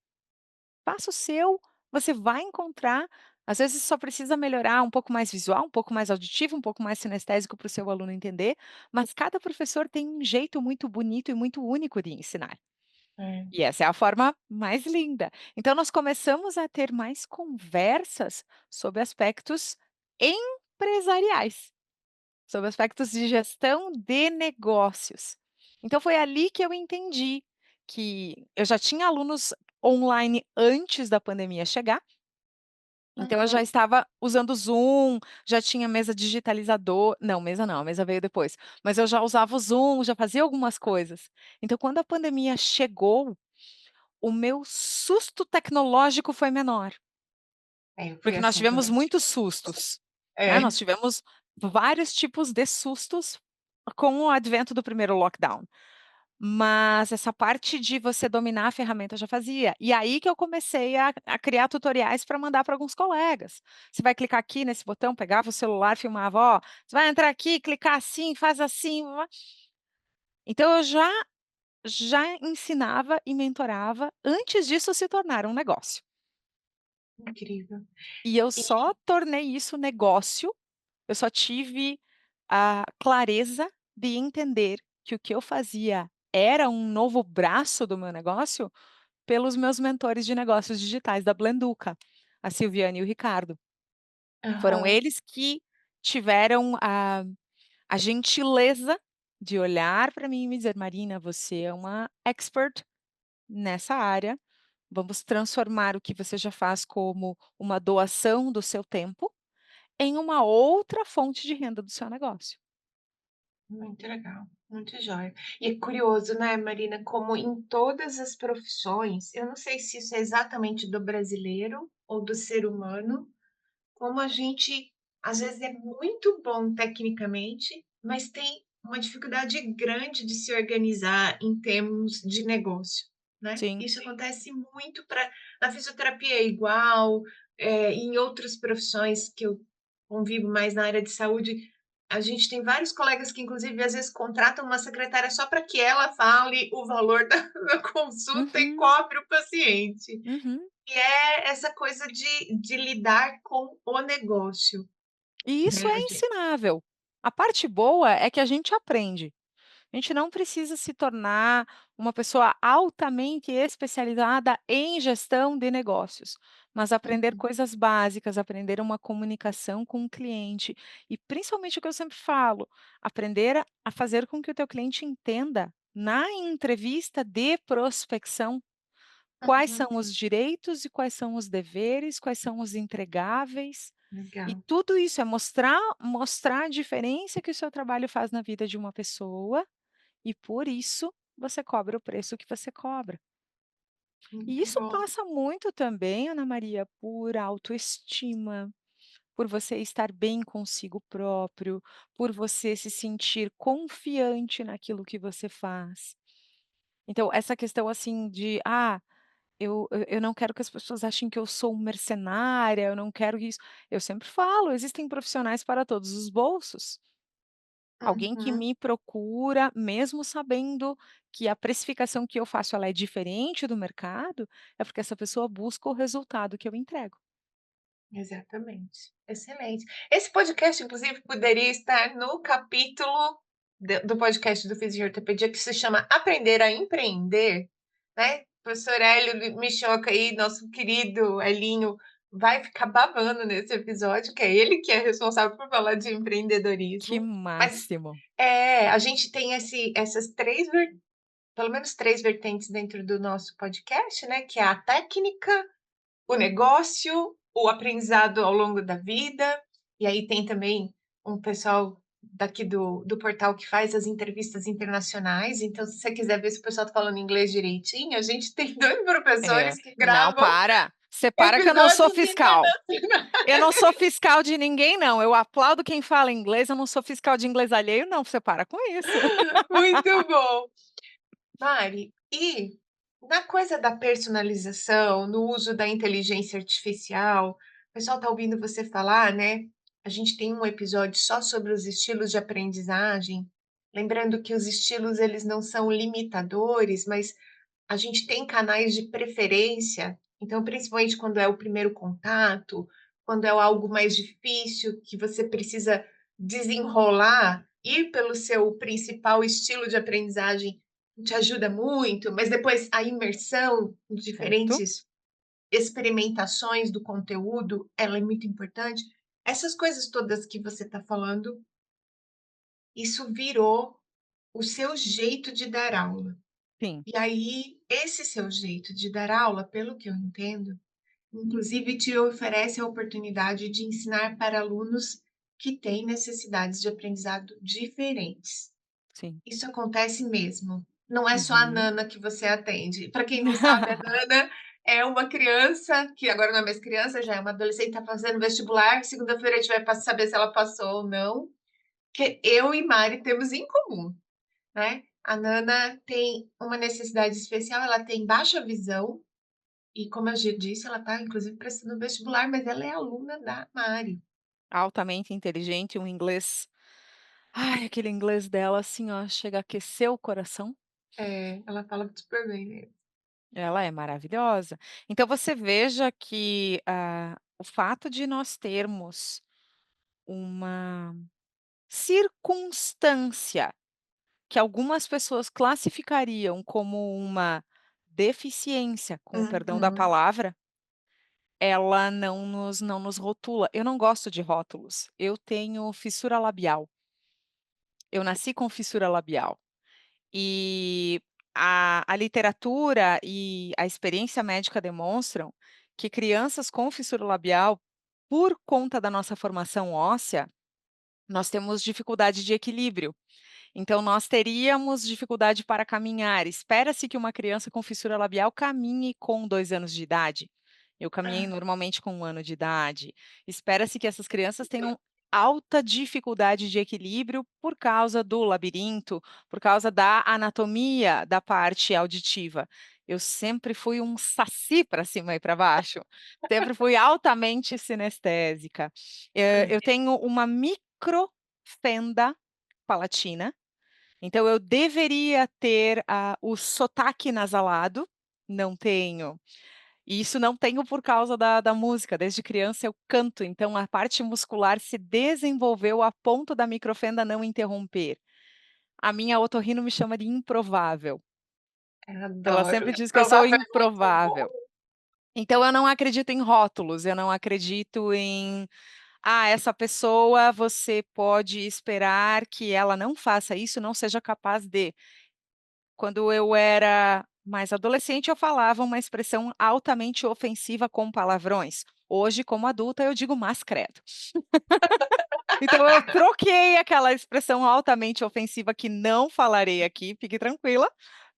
"Faça o seu, você vai encontrar". Às vezes só precisa melhorar um pouco mais visual, um pouco mais auditivo, um pouco mais sinestésico para o seu aluno entender, mas cada professor tem um jeito muito bonito e muito único de ensinar. É. E essa é a forma mais linda. Então nós começamos a ter mais conversas sobre aspectos empresariais, sobre aspectos de gestão de negócios. Então foi ali que eu entendi que eu já tinha alunos online antes da pandemia chegar, então eu já Uhum. estava usando o Zoom, já tinha mesa digitalizador não, mesa não, a mesa veio depois, mas eu já usava o Zoom, já fazia algumas coisas. Então quando a pandemia chegou, o meu susto tecnológico foi menor, É, eu fui porque nós assim tivemos também. muitos sustos, né, É. nós tivemos vários tipos de sustos com o advento do primeiro lockdown. Mas essa parte de você dominar a ferramenta eu já fazia. E aí que eu comecei a criar tutoriais para mandar para alguns colegas. Você vai clicar aqui nesse botão, pegava o celular, filmava, ó, você vai entrar aqui, clicar assim, faz assim. Então eu já ensinava e mentorava antes disso se tornar um negócio. Incrível. E eu E só tornei isso negócio, eu só tive a clareza de entender que o que eu fazia era um novo braço do meu negócio pelos meus mentores de negócios digitais da Blenduca, a Silviane e o Ricardo. Foram aham, eles que tiveram a gentileza de olhar para mim e me dizer: "Marina, você é uma expert nessa área, vamos transformar o que você já faz como uma doação do seu tempo em uma outra fonte de renda do seu negócio". muito legal, muito jóia. E é curioso, né, Marina, como em todas as profissões, eu não sei se isso é exatamente do brasileiro ou do ser humano, como a gente, às vezes, é muito bom tecnicamente, mas tem uma dificuldade grande de se organizar em termos de negócio, né. Sim, Isso acontece muito para na fisioterapia é igual, em outras profissões que eu convivo mais na área de saúde, a gente tem vários colegas que inclusive às vezes contratam uma secretária só para que ela fale o valor da consulta e uhum, cobre o paciente. uhum. E é essa coisa de lidar com o negócio, E isso né, é ensinável. A parte boa é que a gente aprende. A gente não precisa se tornar uma pessoa altamente especializada em gestão de negócios, mas aprender uhum, coisas básicas, aprender uma comunicação com o cliente e principalmente o que eu sempre falo, aprender a fazer com que o teu cliente entenda na entrevista de prospecção quais são uhum, os direitos e quais são os deveres, quais são os entregáveis. E legal, tudo isso é mostrar a diferença que o seu trabalho faz na vida de uma pessoa e por isso você cobra o preço que você cobra. E muito isso bom. passa muito também, Ana Maria, por autoestima, por você estar bem consigo próprio, por você se sentir confiante naquilo que você faz. Então, essa questão assim de, eu não quero que as pessoas achem que eu sou mercenária, eu não quero isso. Eu sempre falo, existem profissionais para todos os bolsos. Alguém que Uhum, me procura, mesmo sabendo que a precificação que eu faço ela é diferente do mercado, é porque essa pessoa busca o resultado que eu entrego. exatamente, excelente. Esse podcast inclusive poderia estar no capítulo do podcast do Fisiortopedia que se chama Aprender a Empreender, né, professor Hélio Michoca aí, nosso querido Helinho, vai ficar babando nesse episódio, que é ele que é responsável por falar de Que empreendedorismo, mas máximo. a gente tem essas 3 pelo menos 3 vertentes dentro do nosso podcast, né, que é a técnica, o negócio, o aprendizado ao longo da vida, e aí tem também um pessoal daqui do portal que faz as entrevistas internacionais, então se você quiser ver se o pessoal está falando inglês direitinho, a gente tem 2 É. professores que Não, gravam para. Separa que eu não sou episódios fiscal. internacionais. Eu não sou fiscal de ninguém não, eu aplaudo quem fala inglês, eu não sou fiscal de inglês alheio não, você para com isso. Muito bom. Mari, e na coisa da personalização, no uso da inteligência artificial, o pessoal está ouvindo você falar, né? A gente tem um episódio só sobre os estilos de aprendizagem, lembrando que os estilos eles não são limitadores, mas a gente tem canais de preferência. Então, principalmente quando é o primeiro contato, quando é algo mais difícil, que você precisa desenrolar, ir pelo seu principal estilo de aprendizagem te ajuda muito, mas depois a imersão em certo? diferentes experimentações do conteúdo, ela é muito importante. Essas coisas todas que você está falando, isso virou o seu jeito de dar aula. Sim, E aí, esse seu jeito de dar aula, pelo que eu entendo, inclusive te oferece a oportunidade de ensinar para alunos que têm necessidades de aprendizado diferentes. sim. Isso acontece mesmo. Não é só a Uhum. Nana que você atende. Para quem não sabe, a Nana é uma criança que agora não é mais criança, já é uma adolescente, está fazendo vestibular. Segunda-feira a gente vai saber se ela passou ou não. Que eu e Mari temos em comum, né? A Nana tem uma necessidade especial, ela tem baixa visão, e como eu já disse, ela está inclusive prestando vestibular, mas ela é aluna da Mari. Altamente inteligente, um inglês ai, aquele inglês dela, assim, ó, chega a aquecer o coração. É, ela fala super bem mesmo. Ela é maravilhosa. Então você veja que, o fato de nós termos uma circunstância que algumas pessoas classificariam como uma deficiência, com o perdão da Uhum. palavra, ela não nos rotula. Eu não gosto de rótulos. Eu tenho fissura labial. Eu nasci com fissura labial. E a literatura e a experiência médica demonstram que crianças com fissura labial, por conta da nossa formação óssea, nós temos dificuldade de equilíbrio. Então nós teríamos dificuldade para caminhar. Espera-se que uma criança com fissura labial caminhe com 2 anos de idade. Eu caminhei Ah, normalmente com 1 ano de idade. Espera-se que essas crianças tenham alta dificuldade de equilíbrio por causa do labirinto, por causa da anatomia da parte auditiva. Eu sempre fui um saci para cima e para baixo, sempre fui altamente sinestésica. Eu tenho uma microfenda palatina, então eu deveria ter, o sotaque nasalado, não tenho. E isso não tenho por causa da música, desde criança eu canto, então a parte muscular se desenvolveu a ponto da microfenda não interromper. A minha otorrino me chama de improvável, eu ela adoro. sempre diz que eu sou Provável é muito bom. improvável. Então eu não acredito em rótulos, eu não acredito em "Ah, essa pessoa você pode esperar que ela não faça isso, não seja capaz de". Quando eu era mais adolescente, eu falava uma expressão altamente ofensiva com palavrões. Hoje, como adulta, eu digo "mas credo". Então eu troquei aquela expressão altamente ofensiva que não falarei aqui, fique tranquila,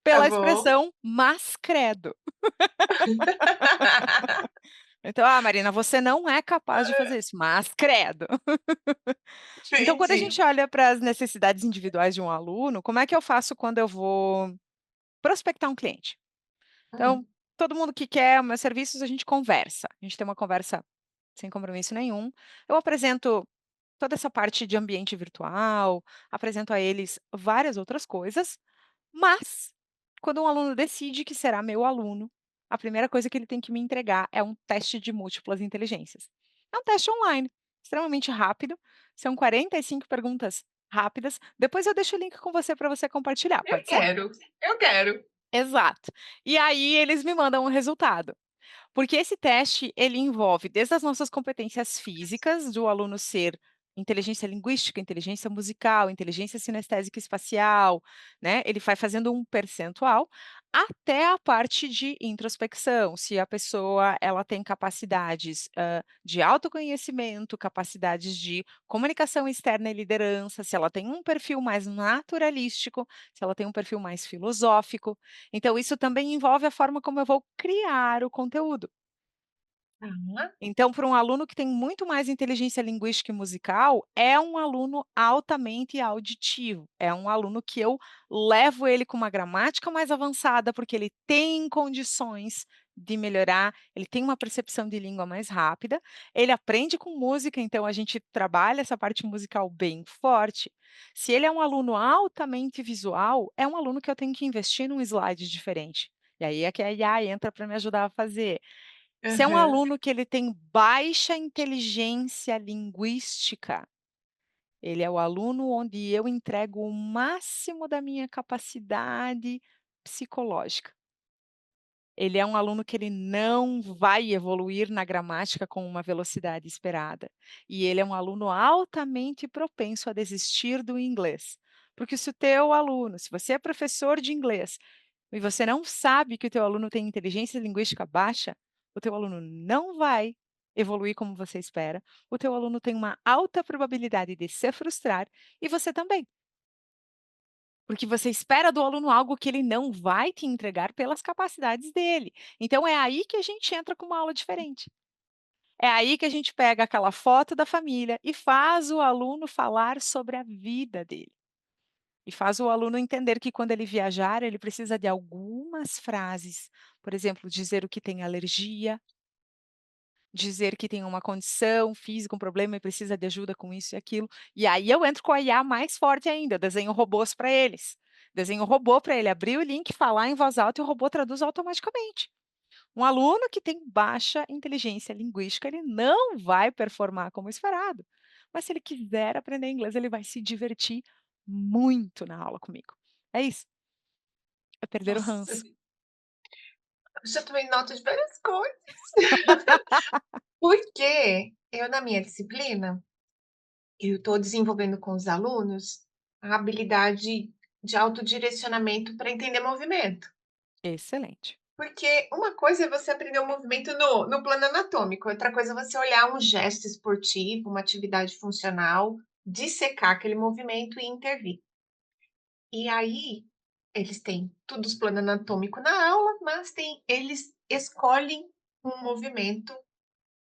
Tá pela bom. expressão "mas credo". Então: "Ah, Marina, você não é capaz de fazer isso, mas credo". Então, quando a Entendi. gente olha para as necessidades individuais de um aluno, como é que eu faço quando eu vou prospectar um cliente? Então, Hum, todo mundo que quer meus serviços, a gente conversa. A gente tem uma conversa sem compromisso nenhum. Eu apresento toda essa parte de ambiente virtual, apresento a eles várias outras coisas, mas quando um aluno decide que será meu aluno, a primeira coisa que ele tem que me entregar é um teste de múltiplas inteligências. É um teste online, extremamente rápido, são 45 perguntas rápidas. Depois eu deixo o link com você para você compartilhar, eu pode ser? quero, eu quero. Exato. E aí eles me mandam o resultado. Porque esse teste, ele envolve desde as nossas competências físicas, do aluno ser inteligência linguística, inteligência musical, inteligência sinestésica e espacial, né, ele vai fazendo um percentual, até a parte de introspecção, se a pessoa ela tem capacidades, de autoconhecimento, capacidades de comunicação externa e liderança, se ela tem um perfil mais naturalístico, se ela tem um perfil mais filosófico. Então isso também envolve a forma como eu vou criar o conteúdo. Tá. Então, para um aluno que tem muito mais inteligência linguística e musical, é um aluno altamente auditivo. É um aluno que eu levo ele com uma gramática mais avançada, porque ele tem condições de melhorar, ele tem uma percepção de língua mais rápida, ele aprende com música, então a gente trabalha essa parte musical bem forte. Se ele é um aluno altamente visual, é um aluno que eu tenho que investir num slide diferente. E aí é que a IA entra para me ajudar a fazer. Se é um Aham. aluno que ele tem baixa inteligência linguística, Ele é o aluno onde eu entrego o máximo da minha capacidade psicológica. Ele é um aluno que ele não vai evoluir na gramática com uma velocidade esperada. E ele é um aluno altamente propenso a desistir do inglês. Porque se o teu aluno, se você é professor de inglês e você não sabe que o teu aluno tem inteligência linguística baixa, o teu aluno não vai evoluir como você espera, o teu aluno tem uma alta probabilidade de se frustrar e você também. Porque você espera do aluno algo que ele não vai te entregar pelas capacidades dele. Então é aí que a gente entra com uma aula diferente. É aí que a gente pega aquela foto da família e faz o aluno falar sobre a vida dele. E faz o aluno entender que quando ele viajar, ele precisa de algumas frases. Por exemplo, dizer o que tem alergia, dizer que tem uma condição física, um problema e precisa de ajuda com isso e aquilo. E aí eu entro com a IA mais forte ainda, eu desenho robôs para eles. Desenho robô para ele abrir o link, falar em voz alta e o robô traduz automaticamente. Um aluno que tem baixa inteligência linguística, ele não vai performar como esperado. Mas se ele quiser aprender inglês, ele vai se divertir muito na aula comigo. É isso, é perder o Nossa, ranço. eu já tomei nota de várias coisas. Porque eu, na minha disciplina, eu estou desenvolvendo com os alunos a habilidade de autodirecionamento para entender movimento. Excelente. Porque uma coisa é você aprender o movimento no plano anatômico, outra coisa é você olhar um gesto esportivo, uma atividade funcional, dissecar aquele movimento e intervir. E aí, eles têm tudo os plano anatômico na aula, mas eles escolhem um movimento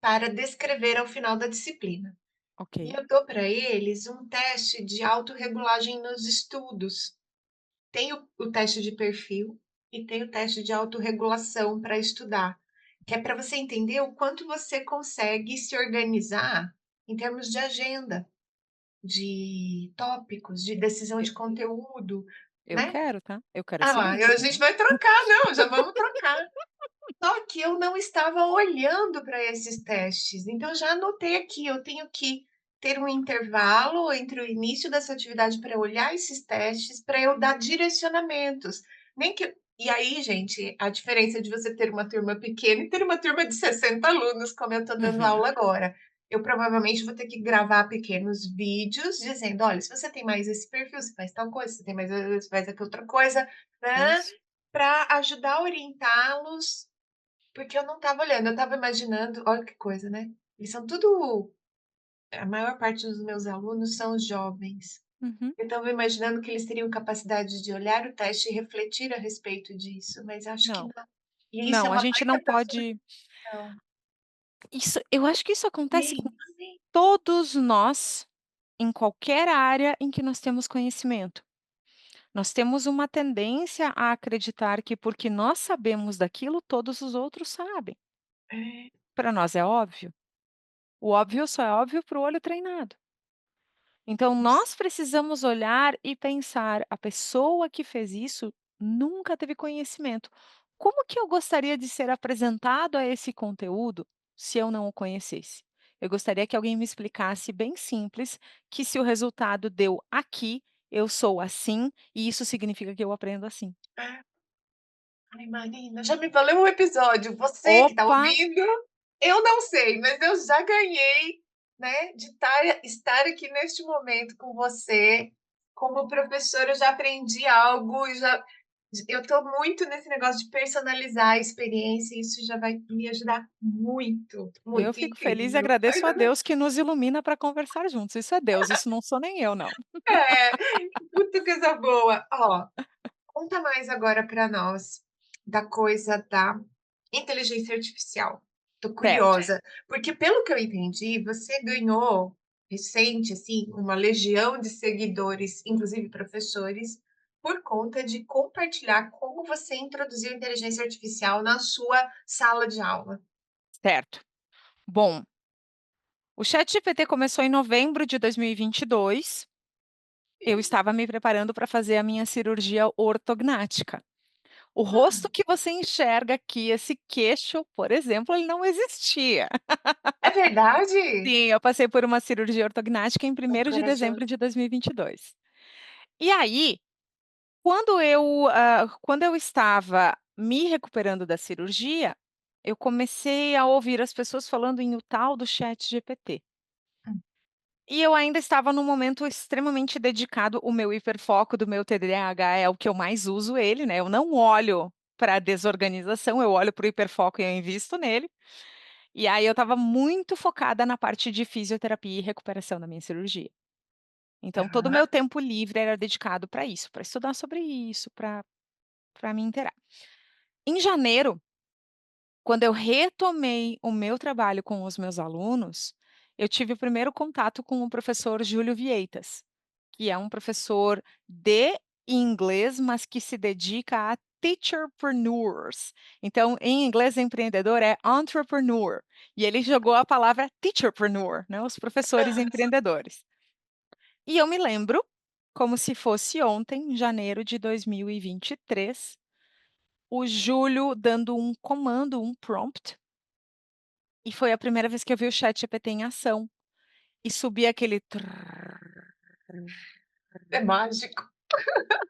para descrever ao final da disciplina. Ok, E eu dou para eles um teste de autorregulagem nos estudos. Tem o teste de perfil e tem o teste de autorregulação para estudar, que é para você entender o quanto você consegue se organizar em termos de agenda, de tópicos, de decisão e de conteúdo, eu né. quero, tá? Eu quero Ah lá, excelência a gente também. vai trocar, não, já vamos trocar. Só que eu não estava olhando para esses testes, então já anotei aqui, eu tenho que ter um intervalo entre o início dessa atividade para eu olhar esses testes, para eu dar direcionamentos. Nem que e aí, gente, a diferença de você ter uma turma pequena e ter uma turma de 60 alunos, como eu estou dando Uhum, aula agora. Eu provavelmente vou ter que gravar pequenos vídeos dizendo: "Olha, se você tem mais esse perfil, você faz tal coisa, se você tem mais você faz aquela outra coisa", é né, isso. para ajudar a orientá-los porque eu não estava olhando, eu estava imaginando olha que coisa, né, eles são tudo a maior parte dos meus alunos são jovens. Uhum. Eu estava imaginando que eles teriam capacidade de olhar o teste e refletir a respeito disso, mas acho que Não, não. E isso é não, a uma gente não baita pode transformação. isso eu acho que isso acontece com Sim, sim. todos nós, em qualquer área em que nós temos conhecimento. Nós temos uma tendência a acreditar que porque nós sabemos daquilo, todos os outros sabem. É, Para nós é óbvio. O óbvio só é óbvio para o olho treinado. Então nossa, nós precisamos olhar e pensar: a pessoa que fez isso nunca teve conhecimento. Como que eu gostaria de ser apresentado a esse conteúdo se eu não o conhecesse? Eu gostaria que alguém me explicasse bem simples que se o resultado deu aqui, eu sou assim e isso significa que eu aprendo assim. é. Ai, Marina, já me valeu um episódio. Você que está Opa, ouvindo, eu não sei, mas eu já ganhei, né, de estar aqui neste momento com você. Como professora, eu já aprendi algo e já eu estou muito nesse negócio de personalizar a experiência, e isso já vai me ajudar muito, eu muito. fico Enfim, feliz e eu agradeço a ainda não Deus que nos ilumina para conversar juntos. Isso é Deus, isso não sou nem eu não. é, muita coisa boa. Ó, conta mais agora para nós da coisa da inteligência artificial. Tô Certo. curiosa, porque pelo que eu entendi, você ganhou recente, assim, uma legião de seguidores, inclusive professores, por conta de compartilhar como você introduziu inteligência artificial na sua sala de aula. Certo. Bom, o ChatGPT começou em novembro de 2022. Eu estava me preparando para fazer a minha cirurgia ortognática. O Hum, rosto que você enxerga aqui, esse queixo, por exemplo, ele não existia. é verdade? Sim, eu passei por uma cirurgia ortognática em Ai, 1º de dezembro corajosa. de 2022. E aí, quando eu estava me recuperando da cirurgia, eu comecei a ouvir as pessoas falando em o tal do ChatGPT. Hum, E eu ainda estava num momento extremamente dedicado, o meu hiperfoco do meu TDAH é o que eu mais uso ele, né, eu não olho pra desorganização, eu olho para o hiperfoco e eu invisto nele. E aí eu estava muito focada na parte de fisioterapia e recuperação da minha cirurgia. Então todo o tá. meu tempo livre era dedicado para isso, para estudar sobre isso, para me inteirar. Em janeiro, quando eu retomei o meu trabalho com os meus alunos, eu tive o primeiro contato com o professor Júlio Vieitas, que é um professor de inglês, mas que se dedica a teacherpreneurs. Então, em inglês, empreendedor é entrepreneur, e ele jogou a palavra teacherpreneur, né, os professores Aham. empreendedores. E eu me lembro, como se fosse ontem, em janeiro de 2023, o Júlio dando um comando, um prompt, e foi a primeira vez que eu vi o ChatGPT em ação, e subia aquele trrr, É mágico.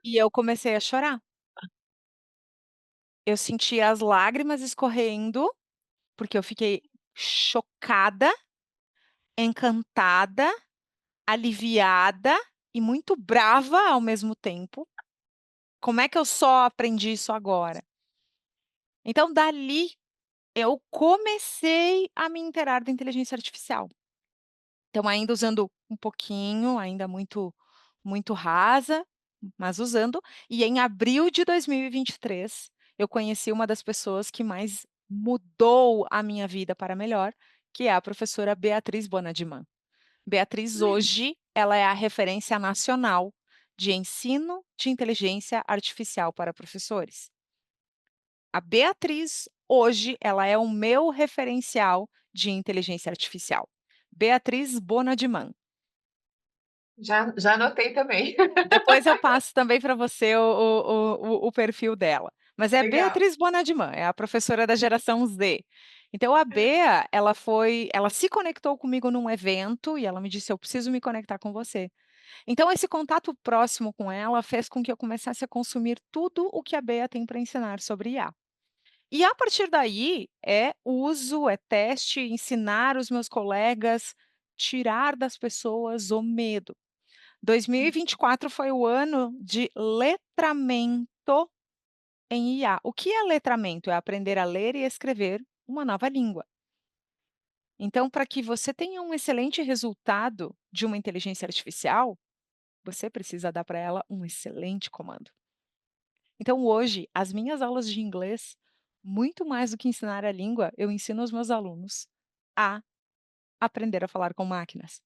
e eu comecei a chorar. Eu senti as lágrimas escorrendo, porque eu fiquei chocada, encantada, aliviada e muito brava ao mesmo tempo. Como é que eu só aprendi isso agora? Então dali eu comecei a me inteirar da inteligência artificial. Então ainda usando um pouquinho, ainda muito rasa, mas usando, e em abril de 2023, eu conheci uma das pessoas que mais mudou a minha vida para melhor, que é a professora Beatriz Bonadiman. Beatriz Hum, hoje, ela é a referência nacional de ensino de inteligência artificial para professores. A Beatriz, hoje, ela é o meu referencial de inteligência artificial. Beatriz Bonadiman. já anotei também. Depois eu passo também para você o perfil dela. Mas é Legal. Beatriz Bonadiman, é a professora da geração Z. Então a Bea, ela se conectou comigo num evento e ela me disse: "Eu preciso me conectar com você". Então esse contato próximo com ela fez com que eu começasse a consumir tudo o que a Bea tem para ensinar sobre IA. E a partir daí, é uso, é teste, ensinar os meus colegas, tirar das pessoas o medo. Hum, 2024 foi o ano de letramento em IA. O que é letramento? É aprender a ler e escrever uma nova língua. Então, para que você tenha um excelente resultado de uma inteligência artificial, você precisa dar para ela um excelente comando. Então, hoje, as minhas aulas de inglês, muito mais do que ensinar a língua, eu ensino os meus alunos a aprender a falar com máquinas.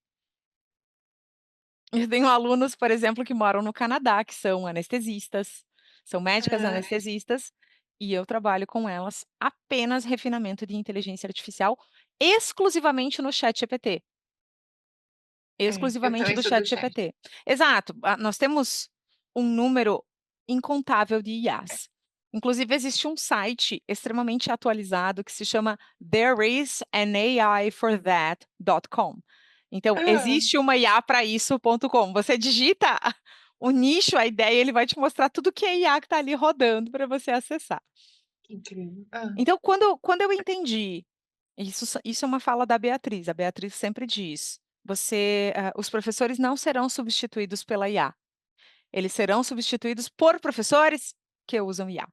Eu tenho alunos, por exemplo, que moram no Canadá, que são anestesistas, são médicas hã, anestesistas, e eu trabalho com elas apenas refinamento de inteligência artificial, exclusivamente no ChatGPT, eu exclusivamente também do sou do chat. ChatGPT. Exato, nós temos um número incontável de IAs. Inclusive existe um site extremamente atualizado que se chama thereisanaIforthat.com. Então, Hã, existe uma IA para isso.com. Você digita o nicho, a ideia, ele vai te mostrar tudo que é IA que está ali rodando para você acessar. que incrível. Hã, Então, quando eu entendi, isso é uma fala da Beatriz, a Beatriz sempre diz: os professores não serão substituídos pela IA, eles serão substituídos por professores que usam IA.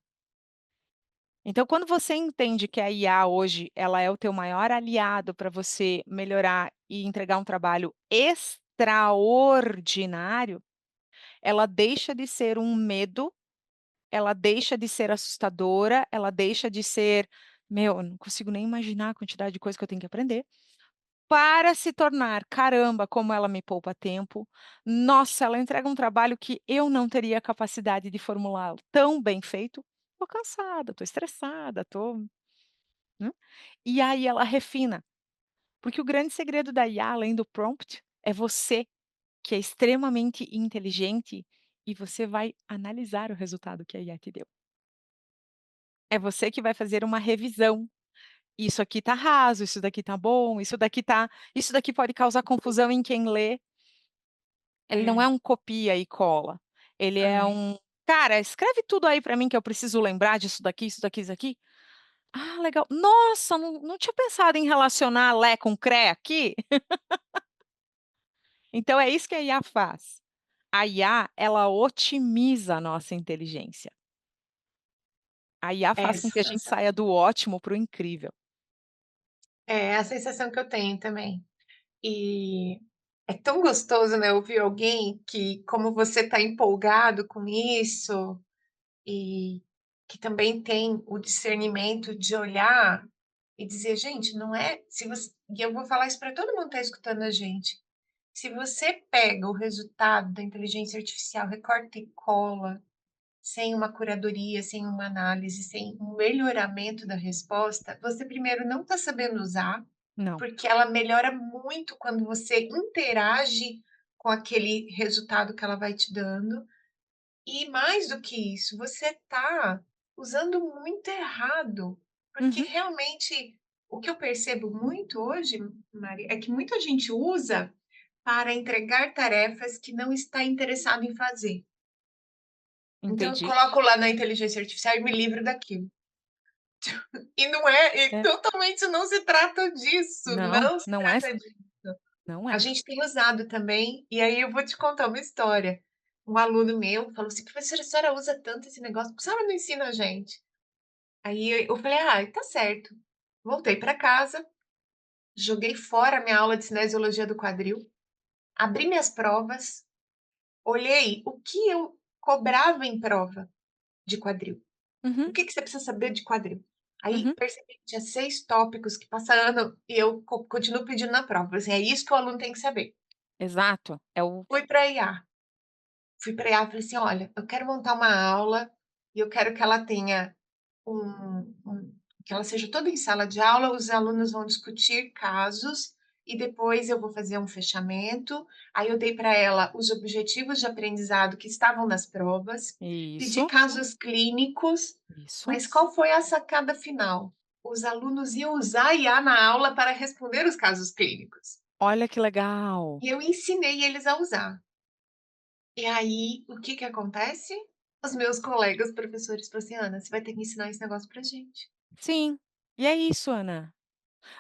Então, quando você entende que a IA hoje, ela é o teu maior aliado para você melhorar e entregar um trabalho extraordinário, ela deixa de ser um medo, ela deixa de ser assustadora, ela deixa de ser: "Meu, eu não consigo nem imaginar a quantidade de coisa que eu tenho que aprender", para se tornar: "Caramba, como ela me poupa tempo. Nossa, ela entrega um trabalho que eu não teria capacidade de formulá-lo tão bem feito. Tô cansada, tô estressada, tô", né. E aí ela refina, porque o grande segredo da IA, além do prompt, é você, que é extremamente inteligente, e você vai analisar o resultado que a IA te deu. é você que vai fazer uma revisão. Isso aqui tá raso, isso daqui tá bom, isso daqui pode causar confusão em quem lê. Ele não é É. um copia e cola, ele é Ai, um: "Cara, escreve tudo aí pra mim que eu preciso lembrar disso daqui, isso daqui, isso aqui". "Ah, legal. Nossa, não tinha pensado em relacionar lé com cré aqui". Então é isso que a IA faz. A IA, ela otimiza a nossa inteligência. A IA é faz com que a gente saia do sensacional. ótimo para o incrível. É a sensação que eu tenho também. E é tão gostoso, né, ouvir alguém que, como você está empolgado com isso, e que também tem o discernimento de olhar e dizer: "Gente, não é", se você e eu vou falar isso para todo mundo que está escutando a gente, se você pega o resultado da inteligência artificial, recorta e cola, sem uma curadoria, sem uma análise, sem um melhoramento da resposta, você primeiro não está sabendo usar, Não. porque ela melhora muito quando você interage com aquele resultado que ela vai te dando. E mais do que isso, você está usando muito errado, porque Uhum. realmente o que eu percebo muito hoje, Mari, é que muita gente usa para entregar tarefas que não está interessado em fazer. Então eu Entendi. coloco lá na inteligência artificial e me livro daquilo. E não é, e É. totalmente não se trata disso, Não, não se não é trata disso. não A é. gente tem usado também, e aí eu vou te contar uma história. Um aluno meu falou assim: "Professora, a senhora usa tanto esse negócio, por que a senhora não ensina a gente?" Aí eu falei: "Ah, tá certo". Voltei para casa, joguei fora a minha aula de cinesiologia do quadril, abri minhas provas, olhei o que eu cobrava em prova de quadril. Uhum, O que que você precisa saber de quadril? Aí uhum. percebi que tinha 6 tópicos que passa ano e eu continuo pedindo na prova, falei assim: "É isso que o aluno tem que saber". Exato. É o Fui para a IA. Fui para a IA, falei assim: "Olha, eu quero montar uma aula e eu quero que ela tenha que ela seja toda em sala de aula, os alunos vão discutir casos e depois eu vou fazer um fechamento". Aí eu dei para ela os objetivos de aprendizado que estavam nas provas, pedi isso, casos clínicos, isso. mas qual foi a sacada final? Os alunos iam usar a IA na aula para responder os casos clínicos. Olha que legal. E eu ensinei eles a usar. E aí, o que que acontece? Os meus colegas professores falam assim: "Ana, você vai ter que ensinar esse negócio pra gente". Sim, e é isso, Ana.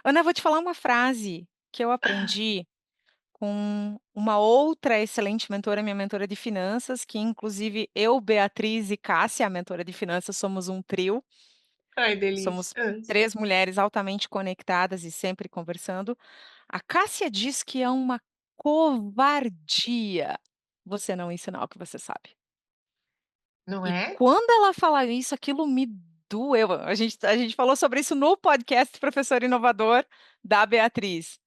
Ana, eu vou te falar uma frase que eu aprendi com uma outra excelente mentora, minha mentora de finanças, que inclusive eu, Beatriz e Cássia, a mentora de finanças, somos um trio, Ai, delícia. somos 3 mulheres altamente conectadas e sempre conversando. A Cássia diz que é uma covardia você não ensinar o que você sabe. Não E é? quando ela fala isso, aquilo me doeu. A gente falou sobre isso no podcast Professor Inovador da Beatriz,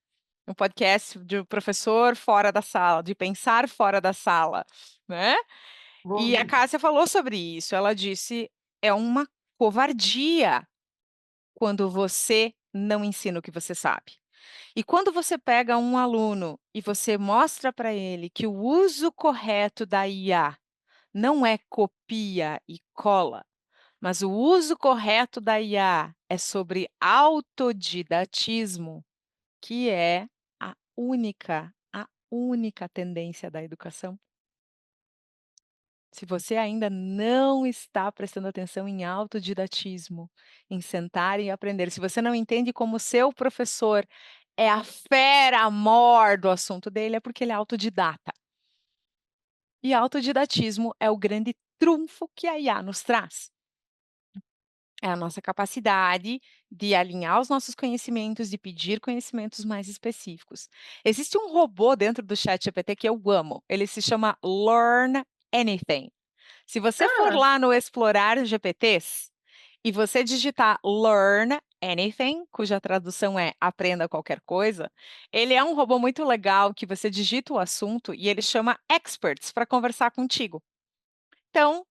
um podcast de professor fora da sala, de pensar fora da sala, né. Vou E a ouvir. Cássia falou sobre isso, ela disse: "É uma covardia quando você não ensina o que você sabe". E quando você pega um aluno e você mostra para ele que o uso correto da IA não é copia e cola, mas o uso correto da IA é sobre autodidatismo, que é a única tendência da educação. Se você ainda não está prestando atenção em autodidatismo, em sentar e aprender, se você não entende como seu professor é a fera-mor do assunto dele, é porque ele é autodidata. E autodidatismo é o grande trunfo que a IA nos traz. É a nossa capacidade de alinhar os nossos conhecimentos, de pedir conhecimentos mais específicos. Existe um robô dentro do ChatGPT que eu amo, ele se chama Learn Anything. Se você for Ah, lá no explorar GPTs e você digitar Learn Anything, cuja tradução é aprenda qualquer coisa, ele é um robô muito legal que você digita o assunto e ele chama experts para conversar contigo. Então,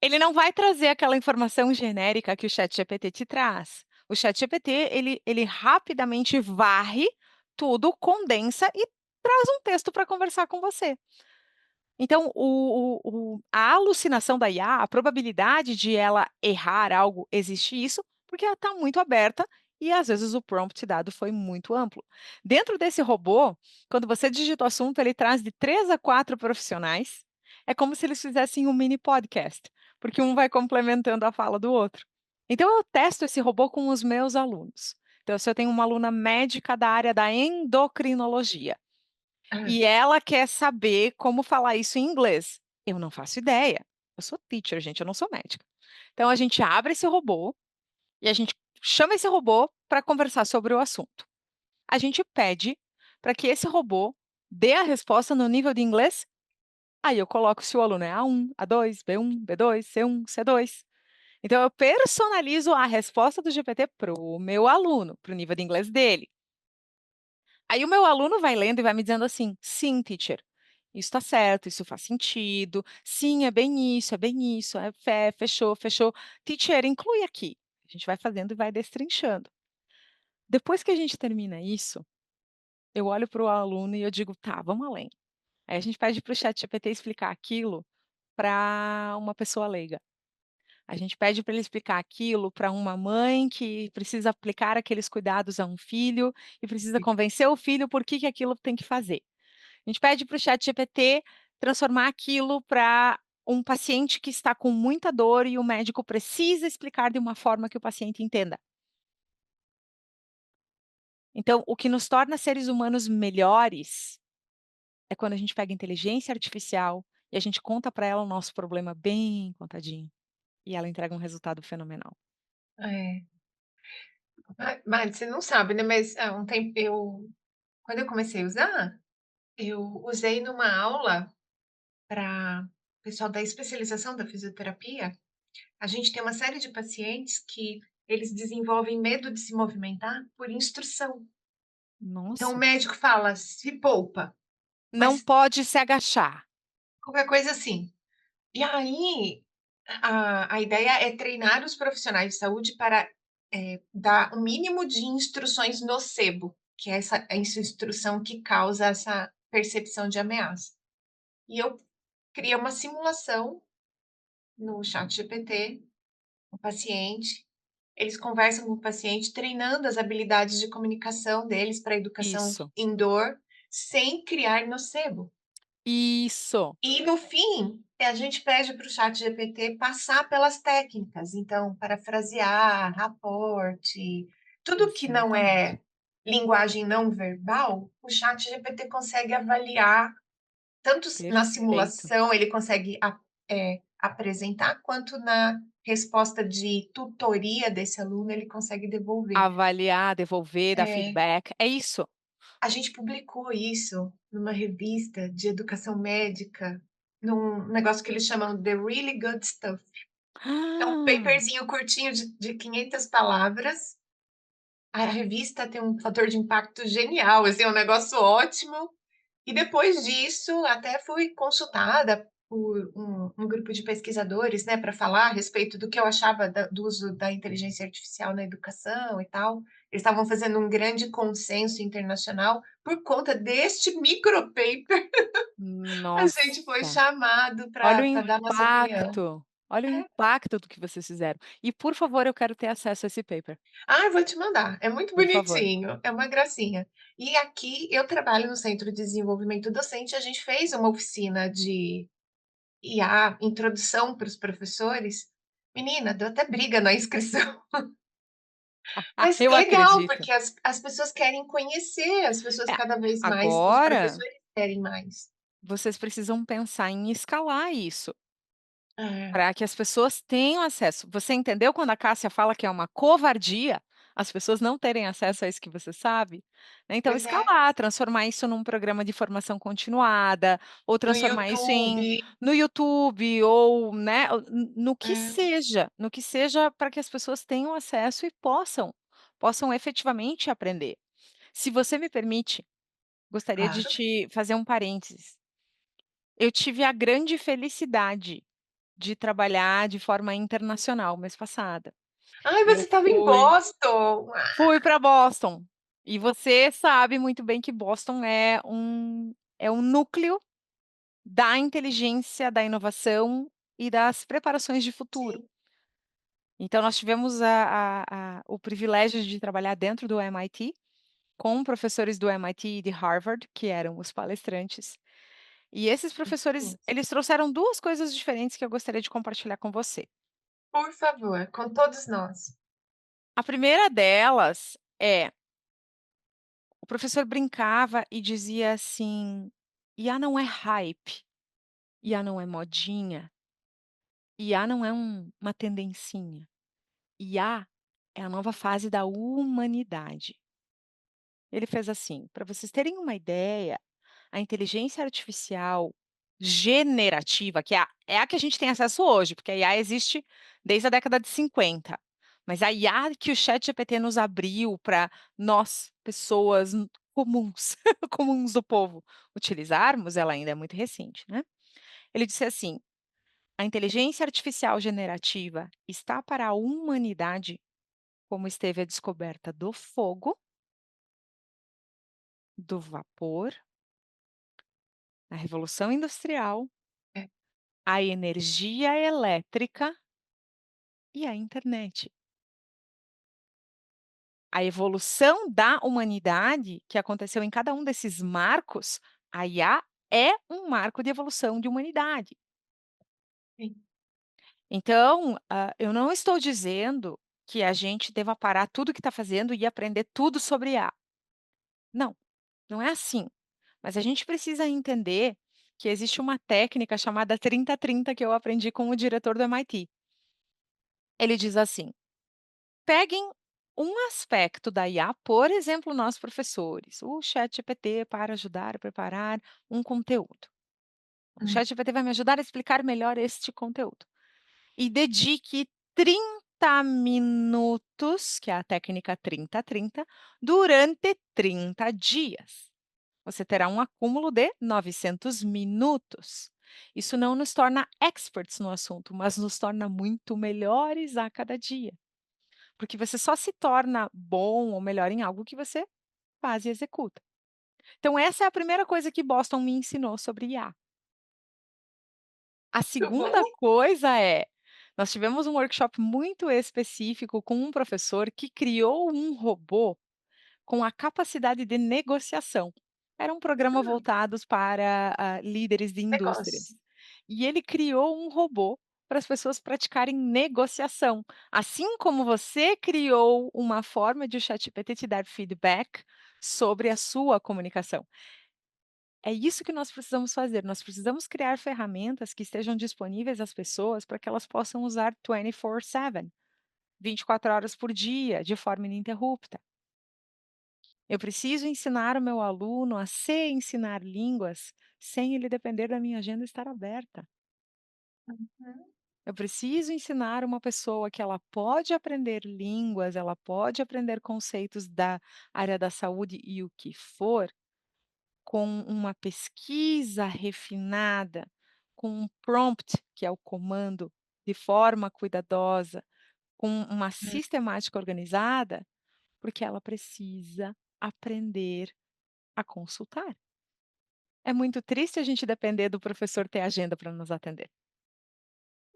ele não vai trazer aquela informação genérica que o ChatGPT te traz. O ChatGPT, ele rapidamente varre tudo, condensa e traz um texto para conversar com você. Então a alucinação da IA, a probabilidade de ela errar algo, existe isso, porque ela está muito aberta e às vezes o prompt dado foi muito amplo. Dentro desse robô, quando você digita o assunto, ele traz de 3 a 4 profissionais, é como se eles fizessem um mini podcast, porque um vai complementando a fala do outro. Então eu testo esse robô com os meus alunos. Então se eu tenho uma aluna médica da área da endocrinologia, Hã. e ela quer saber como falar isso em inglês. Eu não faço ideia. Eu sou teacher, gente, eu não sou médica. Então a gente abre esse robô e a gente chama esse robô para conversar sobre o assunto. A gente pede para que esse robô dê a resposta no nível de inglês. Aí eu coloco se o aluno é A1, A2, B1, B2, C1, C2. Então eu personalizo a resposta do GPT para o meu aluno, para o nível de inglês dele. Aí o meu aluno vai lendo e vai me dizendo assim: "Sim, teacher, isso está certo, isso faz sentido. Sim, é bem isso, fechou, fechou. Teacher, inclui aqui". A gente vai fazendo e vai destrinchando. Depois que a gente termina isso, eu olho para o aluno e eu digo: "Tá, vamos além". Aí a gente pede para o ChatGPT explicar aquilo para uma pessoa leiga. A gente pede para ele explicar aquilo para uma mãe que precisa aplicar aqueles cuidados a um filho e precisa convencer o filho por que aquilo tem que fazer. A gente pede para o ChatGPT transformar aquilo para um paciente que está com muita dor e o médico precisa explicar de uma forma que o paciente entenda. Então, o que nos torna seres humanos melhores é quando a gente pega inteligência artificial e a gente conta para ela o nosso problema bem contadinho, e ela entrega um resultado fenomenal. É. Mas você não sabe, né, mas há um tempo quando eu comecei a usar, eu usei numa aula para o pessoal da especialização da fisioterapia. A gente tem uma série de pacientes que eles desenvolvem medo de se movimentar por instrução. Então o Nossa, médico fala: "Se poupa", não mas pode se agachar. qualquer coisa assim. E aí, a ideia é treinar os profissionais de saúde para, dar o mínimo de instruções nocebo, que é essa instrução que causa essa percepção de ameaça. E eu criei uma simulação no ChatGPT, o paciente, eles conversam com o paciente, treinando as habilidades de comunicação deles para educação Isso, indoor, sem criar nocebo. isso, E no fim, a gente pede para o ChatGPT passar pelas técnicas, então parafrasear, raporte, tudo que não exatamente. é linguagem não verbal, o ChatGPT consegue avaliar, tanto na Perfeito. simulação ele consegue apresentar, quanto na resposta de tutoria desse aluno ele consegue devolver. Avaliar, devolver, dar É, feedback, é isso. a gente publicou isso numa revista de educação médica, num negócio que eles chamam The Really Good Stuff. É um Ah, paperzinho curtinho de 500 palavras. A revista tem um fator de impacto genial, assim, é um negócio ótimo. E depois disso, até fui consultada por um grupo de pesquisadores, né, para falar a respeito do que eu achava do uso da inteligência artificial na educação e tal. Eles estavam fazendo um grande consenso internacional por conta deste micro paper. A gente foi nossa, chamado olha o para dar nossa opinião. impacto, olha o É. impacto do que vocês fizeram. E por favor, eu quero ter acesso a esse paper, Ah, eu vou te mandar. É muito por favor. bonitinho, é uma gracinha. E aqui eu trabalho no Centro de Desenvolvimento Docente, a gente fez uma oficina de IA, introdução para os professores. Menina, deu até briga na inscrição. Mas Eu legal, acredito. porque as pessoas querem conhecer, as pessoas É, cada vez mais, os agora professores querem mais. vocês precisam pensar em escalar isso, É, para que as pessoas tenham acesso. Você entendeu quando a Cássia fala que é uma covardia as pessoas não terem acesso a isso que você sabe? Né, então pois é. escalar, transformar isso num programa de formação continuada, ou No transformar isso em YouTube. no YouTube ou, né, É, no que seja para que as pessoas tenham acesso e possam efetivamente aprender. Se você me permite, gostaria de claro. te fazer um parênteses. Eu tive a grande felicidade de trabalhar de forma internacional mês passada. Ai, Eu você estava em fui Boston. fui para Boston, e você sabe muito bem que Boston é um núcleo da inteligência, da inovação e das preparações de futuro. sim, Então nós tivemos o privilégio de trabalhar dentro do MIT, com professores do MIT e de Harvard, que eram os palestrantes. E esses professores, sim. eles trouxeram 2 coisas diferentes que eu gostaria de compartilhar com você. Por favor, com todos nós. A primeira delas é, o professor brincava e dizia assim: "IA não é hype, IA não é modinha, IA não é uma tendencinha, IA é a nova fase da humanidade". Ele fez assim, para vocês terem uma ideia, a inteligência artificial generativa, que é a que a gente tem acesso hoje, porque a IA existe desde a década de 50, mas a IA que o ChatGPT nos abriu para nós, pessoas comuns, comuns do povo, utilizarmos, ela ainda é muito recente, né. Ele disse assim: "A inteligência artificial generativa está para a humanidade como esteve a descoberta do fogo, do vapor, a revolução industrial, É, a energia elétrica e a internet". A evolução da humanidade que aconteceu em cada um desses marcos, a IA é um marco de evolução de humanidade. sim. Então, eu não estou dizendo que a gente deva parar tudo que está fazendo e aprender tudo sobre IA. Não, não é assim. Mas a gente precisa entender que existe uma técnica chamada 30-30 que eu aprendi com o diretor do MIT. Ele diz assim: peguem um aspecto da IA, por exemplo, nós professores, o ChatGPT para ajudar a preparar um conteúdo. O Hum, ChatGPT vai me ajudar a explicar melhor este conteúdo. E dedique 30 minutos, que é a técnica 30-30, durante 30 dias. Você terá um acúmulo de 900 minutos. Isso não nos torna experts no assunto, mas nos torna muito melhores a cada dia. Porque você só se torna bom ou melhor em algo que você faz e executa. Então essa é a primeira coisa que Boston me ensinou sobre IA. A muito segunda bom. coisa é, nós tivemos um workshop muito específico com um professor que criou um robô com a capacidade de negociação. Era um programa Hum, voltados para, líderes de negócio. indústrias. E ele criou um robô para as pessoas praticarem negociação. Assim como você criou uma forma de o ChatGPT te dar feedback sobre a sua comunicação. É isso que nós precisamos fazer, nós precisamos criar ferramentas que estejam disponíveis às pessoas para que elas possam usar 24/7, 24 horas por dia, de forma ininterrupta. Eu preciso ensinar o meu aluno a se ensinar línguas sem ele depender da minha agenda estar aberta. Uhum, Eu preciso ensinar uma pessoa que ela pode aprender línguas, ela pode aprender conceitos da área da saúde e o que for, com uma pesquisa refinada, com um prompt, que é o comando, de forma cuidadosa, com uma hum. sistemática organizada, porque ela precisa aprender a consultar. É muito triste a gente depender do professor ter agenda para nos atender.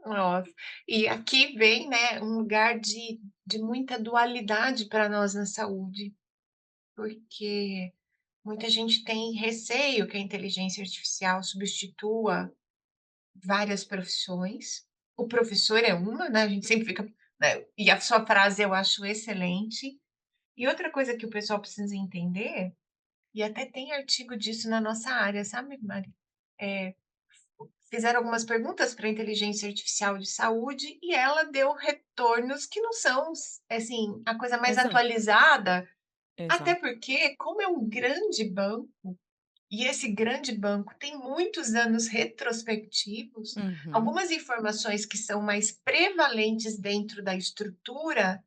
Nossa, e aqui vem, né, um lugar de muita dualidade para nós na saúde, porque muita gente tem receio que a inteligência artificial substitua várias profissões. O professor é uma, né, a gente sempre fica, né, e a sua frase eu acho excelente. E outra coisa que o pessoal precisa entender, e até tem artigo disso na nossa área, sabe, Mari? Eh, Fizeram algumas perguntas para a inteligência artificial de saúde e ela deu retornos que não são, assim, a coisa mais Exato, atualizada, até exato. porque, como é um grande banco, e esse grande banco tem muitos anos retrospectivos, Uhum, algumas informações que são mais prevalentes dentro da estrutura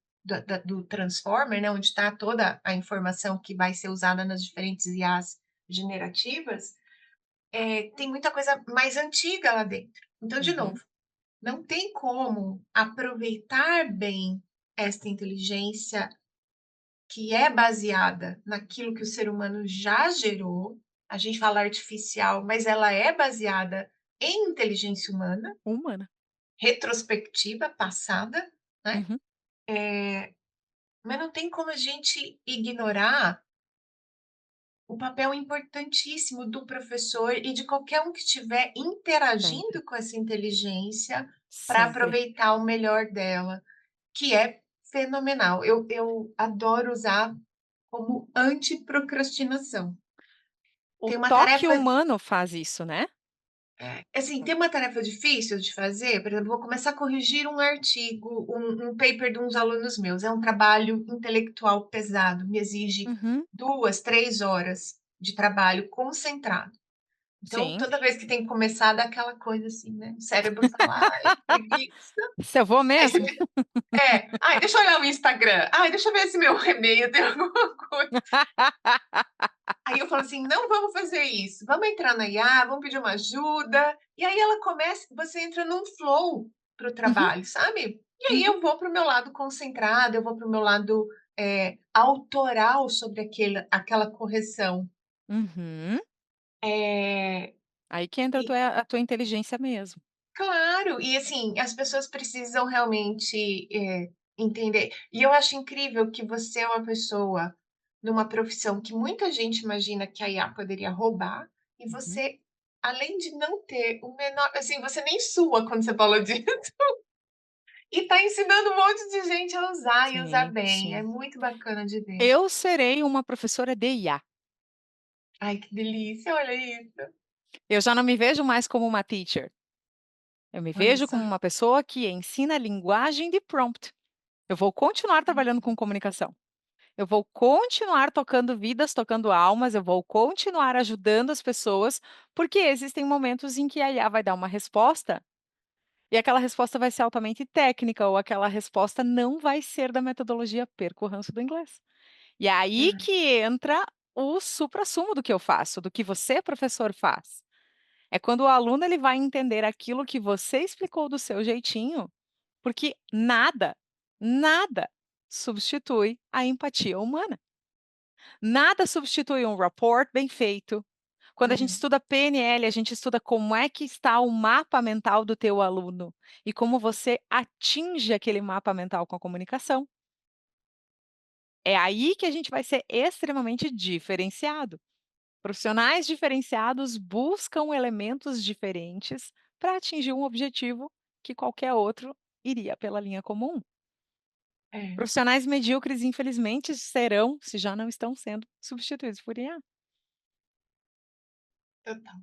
do transformer, né, onde está toda a informação que vai ser usada nas diferentes IAs generativas, tem muita coisa mais antiga lá dentro. Então, de uhum, novo, não tem como aproveitar bem esta inteligência que é baseada naquilo que o ser humano já gerou. a gente fala artificial, mas ela é baseada em inteligência humana, Humana. retrospectiva, passada, né, Uhum. mas não tem como a gente ignorar o papel importantíssimo do professor e de qualquer um que estiver Sempre, interagindo com essa inteligência para sempre. aproveitar o melhor dela, que é fenomenal. Eu adoro usar como antiprocrastinação. O Tem uma toque tarefa humano faz isso, né. assim, tem uma tarefa difícil de fazer, por exemplo, vou começar a corrigir um artigo, um paper de uns alunos meus, é um trabalho intelectual pesado, me exige Uhum. 2, 3 horas de trabalho concentrado. Então, Sim. toda vez que tem que começar, dá aquela coisa assim, né, o cérebro fala: "Ai, que preguiça". Se eu vou Aí você mesmo? "Ai, deixa eu olhar o Instagram. Ai, deixa eu ver se meu e-mail tem alguma coisa". Aí eu falo assim: "Não vamos fazer isso, vamos entrar na IA, vamos pedir uma ajuda", e aí ela começa você entra num flow para o Uhum, trabalho, sabe. E aí uhum, eu vou para o meu lado concentrada, eu vou para o meu lado, autoral sobre aquela correção. uhum. Eh, Aí que entra e a tua inteligência mesmo. claro, e assim, as pessoas precisam realmente, entender. E eu acho incrível que você é uma pessoa numa profissão que muita gente imagina que a IA poderia roubar, e Uhum. você, além de não ter o menor assim, você nem sua quando você falou disso, e tá ensinando um monte de gente a usar e usar Sim, bem, é sim. muito bacana de ver. Eu serei uma professora de IA. Ai, que delícia, olha isso. Eu já não me vejo mais como uma teacher, eu me Olha vejo só. como uma pessoa que ensina linguagem de prompt. Eu vou continuar trabalhando com comunicação. Eu vou continuar tocando vidas, tocando almas, eu vou continuar ajudando as pessoas, porque existem momentos em que a IA vai dar uma resposta e aquela resposta vai ser altamente técnica ou aquela resposta não vai ser da metodologia perca o ranço do inglês. E é aí Hum, que entra o suprassumo do que eu faço, do que você, professor, faz. É quando o aluno ele vai entender aquilo que você explicou do seu jeitinho, porque nada, nada substitui a empatia humana. Nada substitui um rapport bem feito. Quando a gente uhum, estuda PNL, a gente estuda como é que está o mapa mental do teu aluno e como você atinge aquele mapa mental com a comunicação. É aí que a gente vai ser extremamente diferenciado. Profissionais diferenciados buscam elementos diferentes para atingir um objetivo que qualquer outro iria pela linha comum. é, Profissionais medíocres, infelizmente, serão, se já não estão sendo, substituídos por IA. total,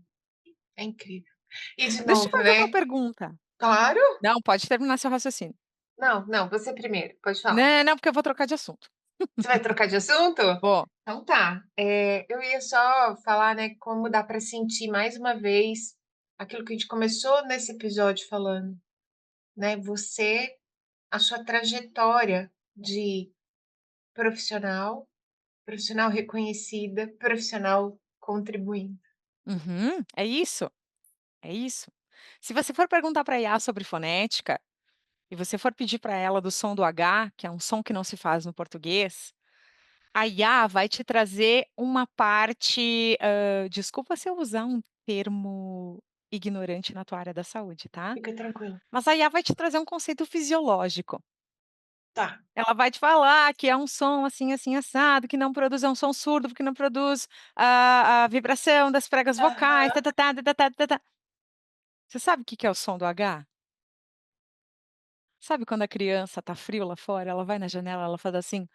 é incrível. E de Deixa eu novo, fazer uma né pergunta. claro. Não, pode terminar seu raciocínio. Não, não, você primeiro, pode falar. Não, não, porque eu vou trocar de assunto. Você vai trocar de assunto? Vou. Então tá. Eu ia só falar, né, como dá para sentir mais uma vez aquilo que a gente começou nesse episódio falando, né, você, a sua trajetória de profissional, profissional reconhecida, profissional contribuindo. Uhum, é isso, é isso. Se você for perguntar para a IA sobre fonética, e você for pedir para ela do som do H, que é um som que não se faz no português, a IA vai te trazer uma parte, desculpa se eu usar um termo ignorante na tua área da saúde, tá? Fica tranquilo. Mas a IA vai te trazer um conceito fisiológico. Tá. Ela vai te falar que é um som assim, assim, assado, que não produz é um som surdo, porque não produz a vibração das pregas vocais, Aham. tá-tá-tá, tá-tá-tá, tá-tá. Você sabe o que que é o som do H? Sabe quando a criança tá frio lá fora, ela vai na janela, ela faz assim,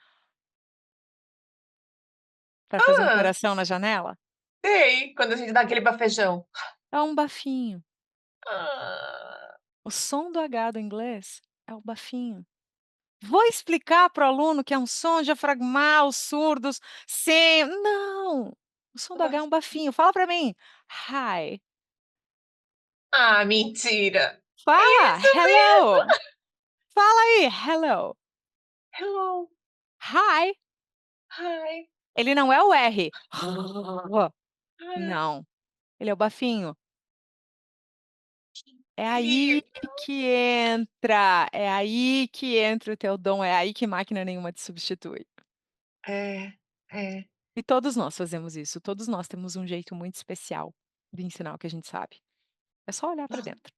para fazer um Hã, coração na janela? sei, quando a gente dá aquele bafejão. É um bafinho. Ah. O som do H do inglês é o bafinho. Vou explicar para o aluno que é um som diafragmal, surdos, sem não! O som do H é um bafinho. Fala para mim: "Hi". Ah, mentira. É Fala: isso "Hello". mesmo. Fala aí: "Hello". Hello, "Hi". hi. Ele não é o R. Ah, Não, ele é o bafinho. É aí incrível. é aí que entra o teu dom, é aí que máquina nenhuma te substitui. É, é. E todos nós fazemos isso, todos nós temos um jeito muito especial de ensinar o que a gente sabe. É só olhar para dentro.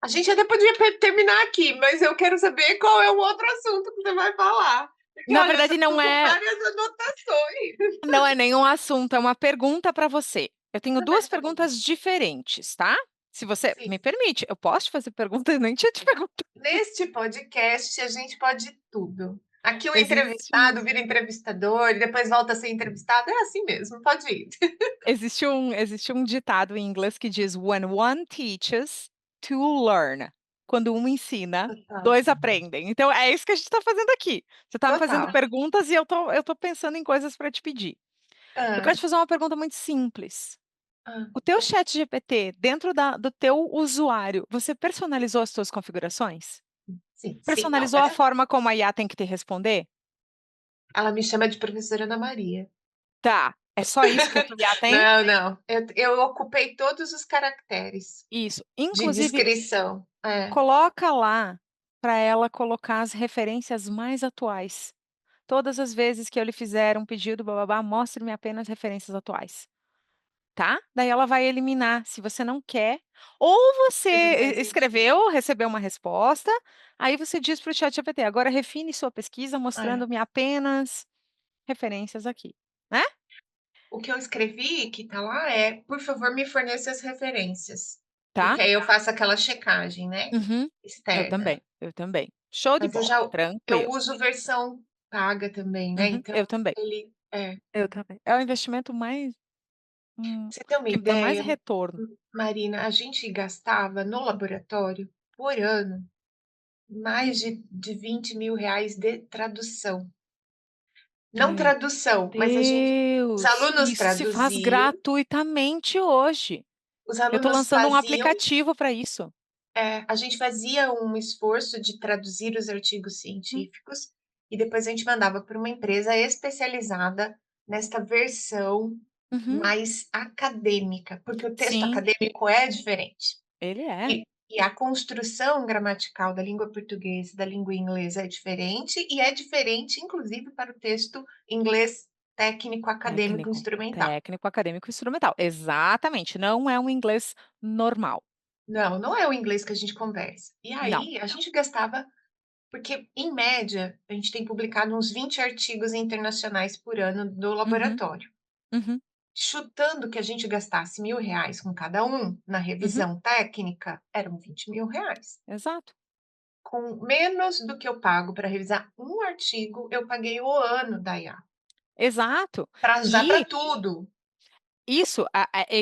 A gente até podia terminar aqui, mas eu quero saber qual é o outro assunto que você vai falar. Porque, Na olha, eu já verdade estou não com é várias anotações. não é nenhum assunto, é uma pergunta para você. Eu tenho Ah, 2 tá bom. perguntas diferentes, tá. Se você Sim. me permite, eu posso te fazer perguntas? Eu nem tinha te perguntado. Neste podcast, a gente pode tudo. Aqui o Existe entrevistado vira entrevistador e depois volta a ser entrevistado. É assim mesmo, pode ir. existe um ditado em inglês que diz: "When one teaches, two learn". Quando um ensina, Total, 2 aprendem. Então é isso que a gente está fazendo aqui. Você está me fazendo total. perguntas e eu tô pensando em coisas para te pedir. Eu Hã, quero te fazer uma pergunta muito simples. hã. O teu chat ChatGPT, dentro do teu usuário, você personalizou as tuas configurações? Sim, sim. Não, Personalizou a forma como a IA tem que te responder? ela me chama de professora Ana Maria. Tá, é só isso que a tua IA tem? Não, não, eu ocupei todos os caracteres Isso. de Inclusive, descrição. É, coloca lá para ela colocar as referências mais atuais. Todas as vezes que eu lhe fizer um pedido blá-blá-blá, mostre-me apenas referências atuais, tá? Daí ela vai eliminar, se você não quer, ou você faz até sentido. escreveu, recebeu uma resposta, aí você diz para o ChatGPT: "Agora refine sua pesquisa É. mostrando-me apenas referências aqui", né, O que eu escrevi, que tá lá, é: "Por favor, me forneça as referências", tá? porque aí eu faço aquela checagem, né, Uhum. Eu externa. também, eu também. Show de Mas bola, eu tranquilo. uso versão paga também, né, Uhum. então Eu também, ele eu também. É o investimento pra você ter uma que dá mais ideia, retorno. Marina, a gente gastava no laboratório, por ano, mais de 20.000 reais de tradução. Não Meu tradução, mas os Deus, alunos isso se faz traduziam, gratuitamente hoje. os Eu tô alunos lançando um faziam aplicativo para isso. a gente fazia um esforço de traduzir os artigos Hum, científicos e depois a gente mandava para uma empresa especializada nesta versão uhum. mais acadêmica, porque o texto Sim, acadêmico é diferente. ele é. E a construção gramatical da língua portuguesa e da língua inglesa é diferente, e é diferente, inclusive, para o texto inglês técnico, acadêmico, Técnico, instrumental. técnico, acadêmico, instrumental. Exatamente, não é um inglês normal. Não, não é o inglês que a gente conversa. E Não. aí a gente gastava porque, em média, a gente tem publicado uns 20 artigos internacionais por ano do Uhum, laboratório. uhum, Chutando que a gente gastasse 1.000 reais com cada um na uhum. revisão técnica, eram 20.000 reais. Exato, Com menos do que eu pago para revisar um artigo, eu paguei o ano da IA, exato. para usar para E tudo. isso,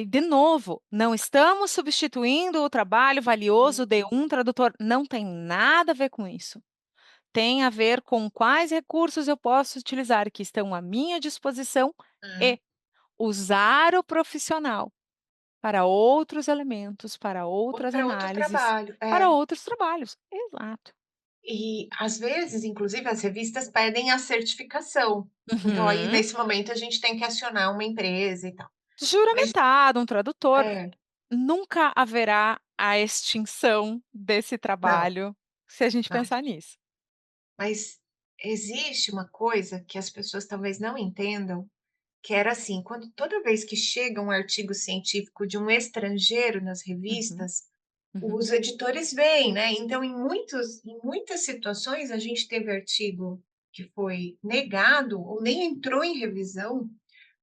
de novo, não estamos substituindo o trabalho valioso de um tradutor, não tem nada a ver com isso. Tem a ver com quais recursos eu posso utilizar que estão à minha disposição É. e usar o profissional para outros elementos, para Ou outras para outro análises, trabalho, para é. outros trabalhos. Exato. E, às vezes, inclusive, as revistas pedem a certificação. Então aí, Uhum. nesse momento, a gente tem que acionar uma empresa e tal. Mas Juramentado, um tradutor. é, Nunca haverá a extinção desse não, trabalho, se a gente não. pensar nisso. Mas existe uma coisa que as pessoas talvez não entendam, que era assim, quando toda vez que chega um artigo científico de um estrangeiro nas Uhum, revistas, uhum. os editores veem, né? Então, em muitas situações, a gente teve artigo que foi negado ou nem entrou em revisão,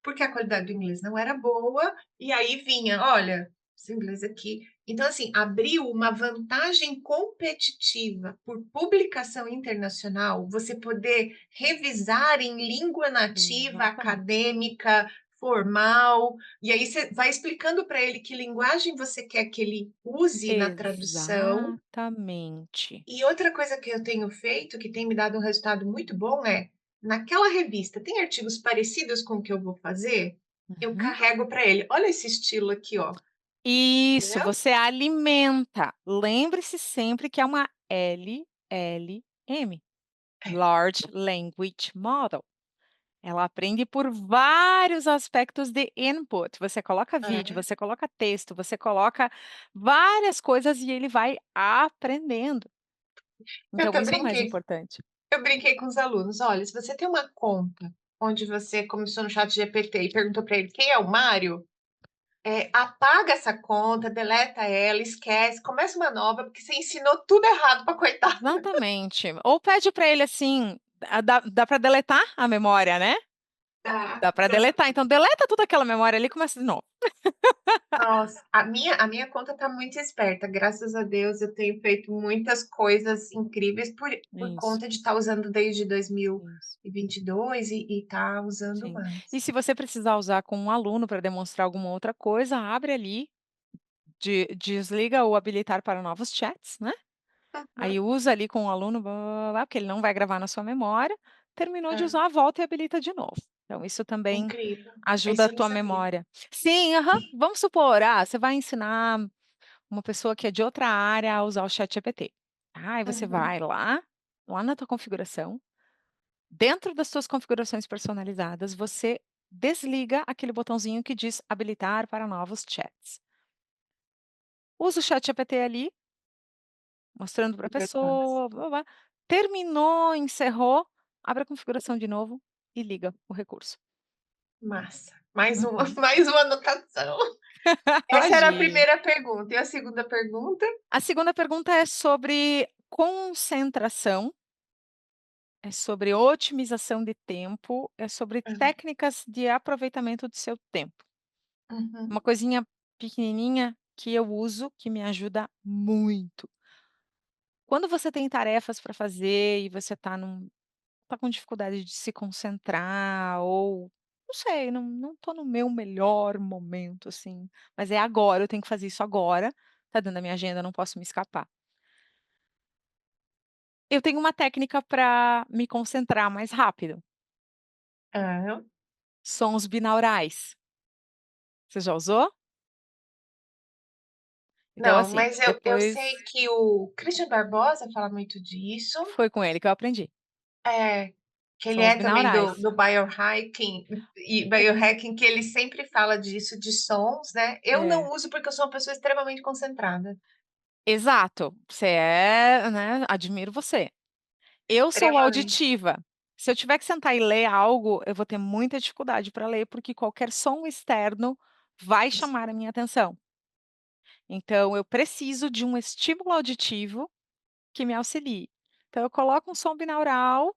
porque a qualidade do inglês não era boa, e aí vinha, olha, esse inglês aqui. Então, assim, abriu uma vantagem competitiva por publicação internacional, você poder revisar em língua nativa, Exatamente. acadêmica, formal, e aí você vai explicando para ele que linguagem você quer que ele use na tradução. Exatamente. E outra coisa que eu tenho feito, que tem me dado um resultado muito bom, é, naquela revista, tem artigos parecidos com o que eu vou fazer? Eu Uhum. carrego para ele: "Olha esse estilo aqui, ó", Isso, entendeu? você alimenta. Lembre-se sempre que é uma LLM, É, Large Language Model. Ela aprende por vários aspectos de input. Você coloca vídeo, é. você coloca texto, você coloca várias coisas e ele vai aprendendo. Eu Então até isso é o mais brinquei importante. eu brinquei com os alunos: "Olha, se você tem uma conta onde você começou no chat GPT e perguntou para ele: "Quem é o Mário?", apaga essa conta, deleta ela, esquece, começa uma nova, porque você ensinou tudo errado para coitada. Exatamente. Ou pede para ele assim, dá para deletar a memória, né, Tá, dá para dá. deletar, então deleta toda aquela memória ali e começa de novo. Nossa, a minha conta tá muito esperta, graças a Deus eu tenho feito muitas coisas incríveis por Isso, conta de estar usando desde isso. 2022 e tá usando Sim. mais. E se você precisar usar com um aluno para demonstrar alguma outra coisa, abre ali, desliga o habilitar para novos chats, né, Uhum. aí usa ali com o aluno, blá-blá-blá-blá, porque ele não vai gravar na sua memória, terminou de É, usar, volta e habilita de novo. Então isso também incrível. ajuda a Esse eu não tua sabia. memória. Sim, aham. Vamos supor, você vai ensinar uma pessoa que é de outra área a usar o ChatGPT. Aí você Uhum. vai lá na tua configuração, dentro das tuas configurações personalizadas, você desliga aquele botãozinho que diz habilitar para novos chats. Usa o ChatGPT ali, mostrando para a Depois. pessoa, blá-blá-blá. Terminou, encerrou, abre a configuração de novo e liga o recurso. Massa. Mais uma Uhum. mais uma anotação. Essa era a Imagina. primeira pergunta. E a segunda pergunta? A segunda pergunta é sobre concentração, é sobre otimização de tempo, é sobre Hã. técnicas de aproveitamento do seu tempo. Uma Uhum. coisinha pequenininha que eu uso, que me ajuda muito. Quando você tem tarefas para fazer e você tá com dificuldade de se concentrar ou, não sei, não tô no meu melhor momento, assim, mas é agora, eu tenho que fazer isso agora, tá dentro da minha agenda, não posso me escapar. Eu tenho uma técnica para me concentrar mais rápido, Hã. sons binaurais. Você já usou? Então Não, assim, mas eu sei depois que o Christian Barbosa fala muito disso. foi com ele que eu aprendi, É, que ele sons é também do binaurais. do biohacking, que ele sempre fala disso, de sons, né. Eu É. não uso, porque eu sou uma pessoa extremamente concentrada. Exato, você é, né, admiro você. Eu sou Extremamente. auditiva. Se eu tiver que sentar e ler algo, eu vou ter muita dificuldade para ler, porque qualquer som externo vai chamar a minha atenção. Então eu preciso de um estímulo auditivo que me auxilie. Então eu coloco um som binaural,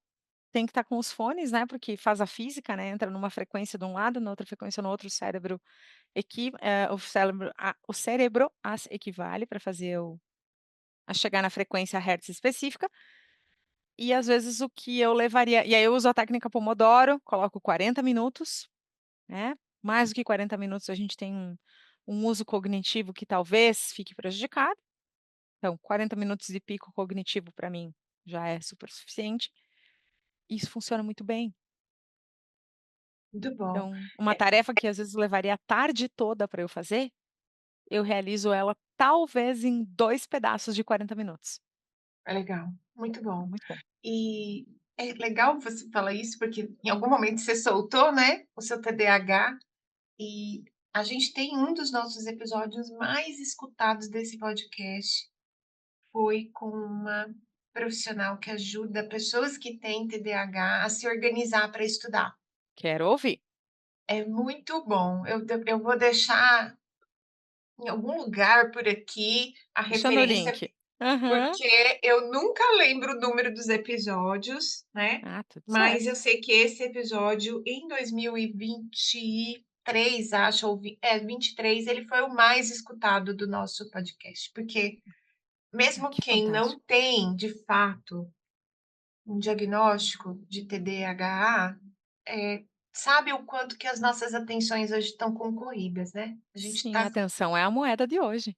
tem que estar com os fones, né, porque faz a física, né, entra numa frequência de um lado, na outra frequência no outro, o cérebro o cérebro as equivale para fazer o a chegar na frequência hertz específica. E às vezes o que eu levaria e aí eu uso a técnica Pomodoro, coloco 40 minutos, né, mais do que 40 minutos a gente tem um uso cognitivo que talvez fique prejudicado, então 40 minutos de pico cognitivo para mim já é super suficiente, e isso funciona muito bem. Muito bom. Então, uma É, tarefa que às vezes levaria a tarde toda para eu fazer, eu realizo ela talvez em 2 pedaços de 40 minutos. é legal, muito É bom. muito bom. E é legal você falar isso, porque em algum momento você soltou, né, o seu TDAH, e a gente tem um dos nossos episódios mais escutados desse podcast, foi com uma profissional que ajuda pessoas que têm TDAH a se organizar para estudar. Quero ouvir. É muito bom. Eu vou deixar em algum lugar por aqui a Deixa no referência, link. Aham. porque eu nunca lembro o número dos episódios, né, Ah, tudo mas certo. eu sei que esse episódio em 2023, acho, ou 23, ele foi o mais escutado do nosso podcast, porque Ai, mesmo que quem não fantástico. tem, de fato, um diagnóstico de TDAH, sabe o quanto que as nossas atenções hoje estão concorridas, né. A gente Sim, está atenção é a moeda de hoje.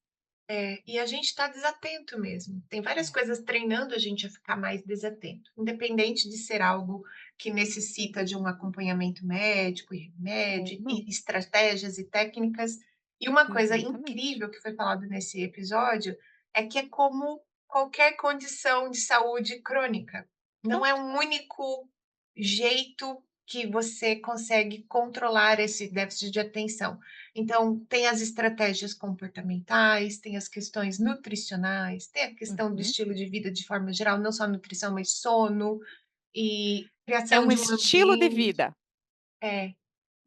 e a gente está desatento mesmo. Tem várias É. coisas treinando a gente a ficar mais desatento, independente de ser algo que necessita de um acompanhamento médico e Ou remédio não. e estratégias e técnicas. E uma coisa Exatamente. incrível que foi falado nesse episódio é que é como qualquer condição de saúde crônica. Não é Pronto. um único jeito que você consegue controlar esse déficit de atenção. Então, tem as estratégias comportamentais, tem as questões nutricionais, tem a questão do Uhum. estilo de vida de forma geral, não só nutrição, mas sono e É criação um de um estilo de ambiente. vida. É,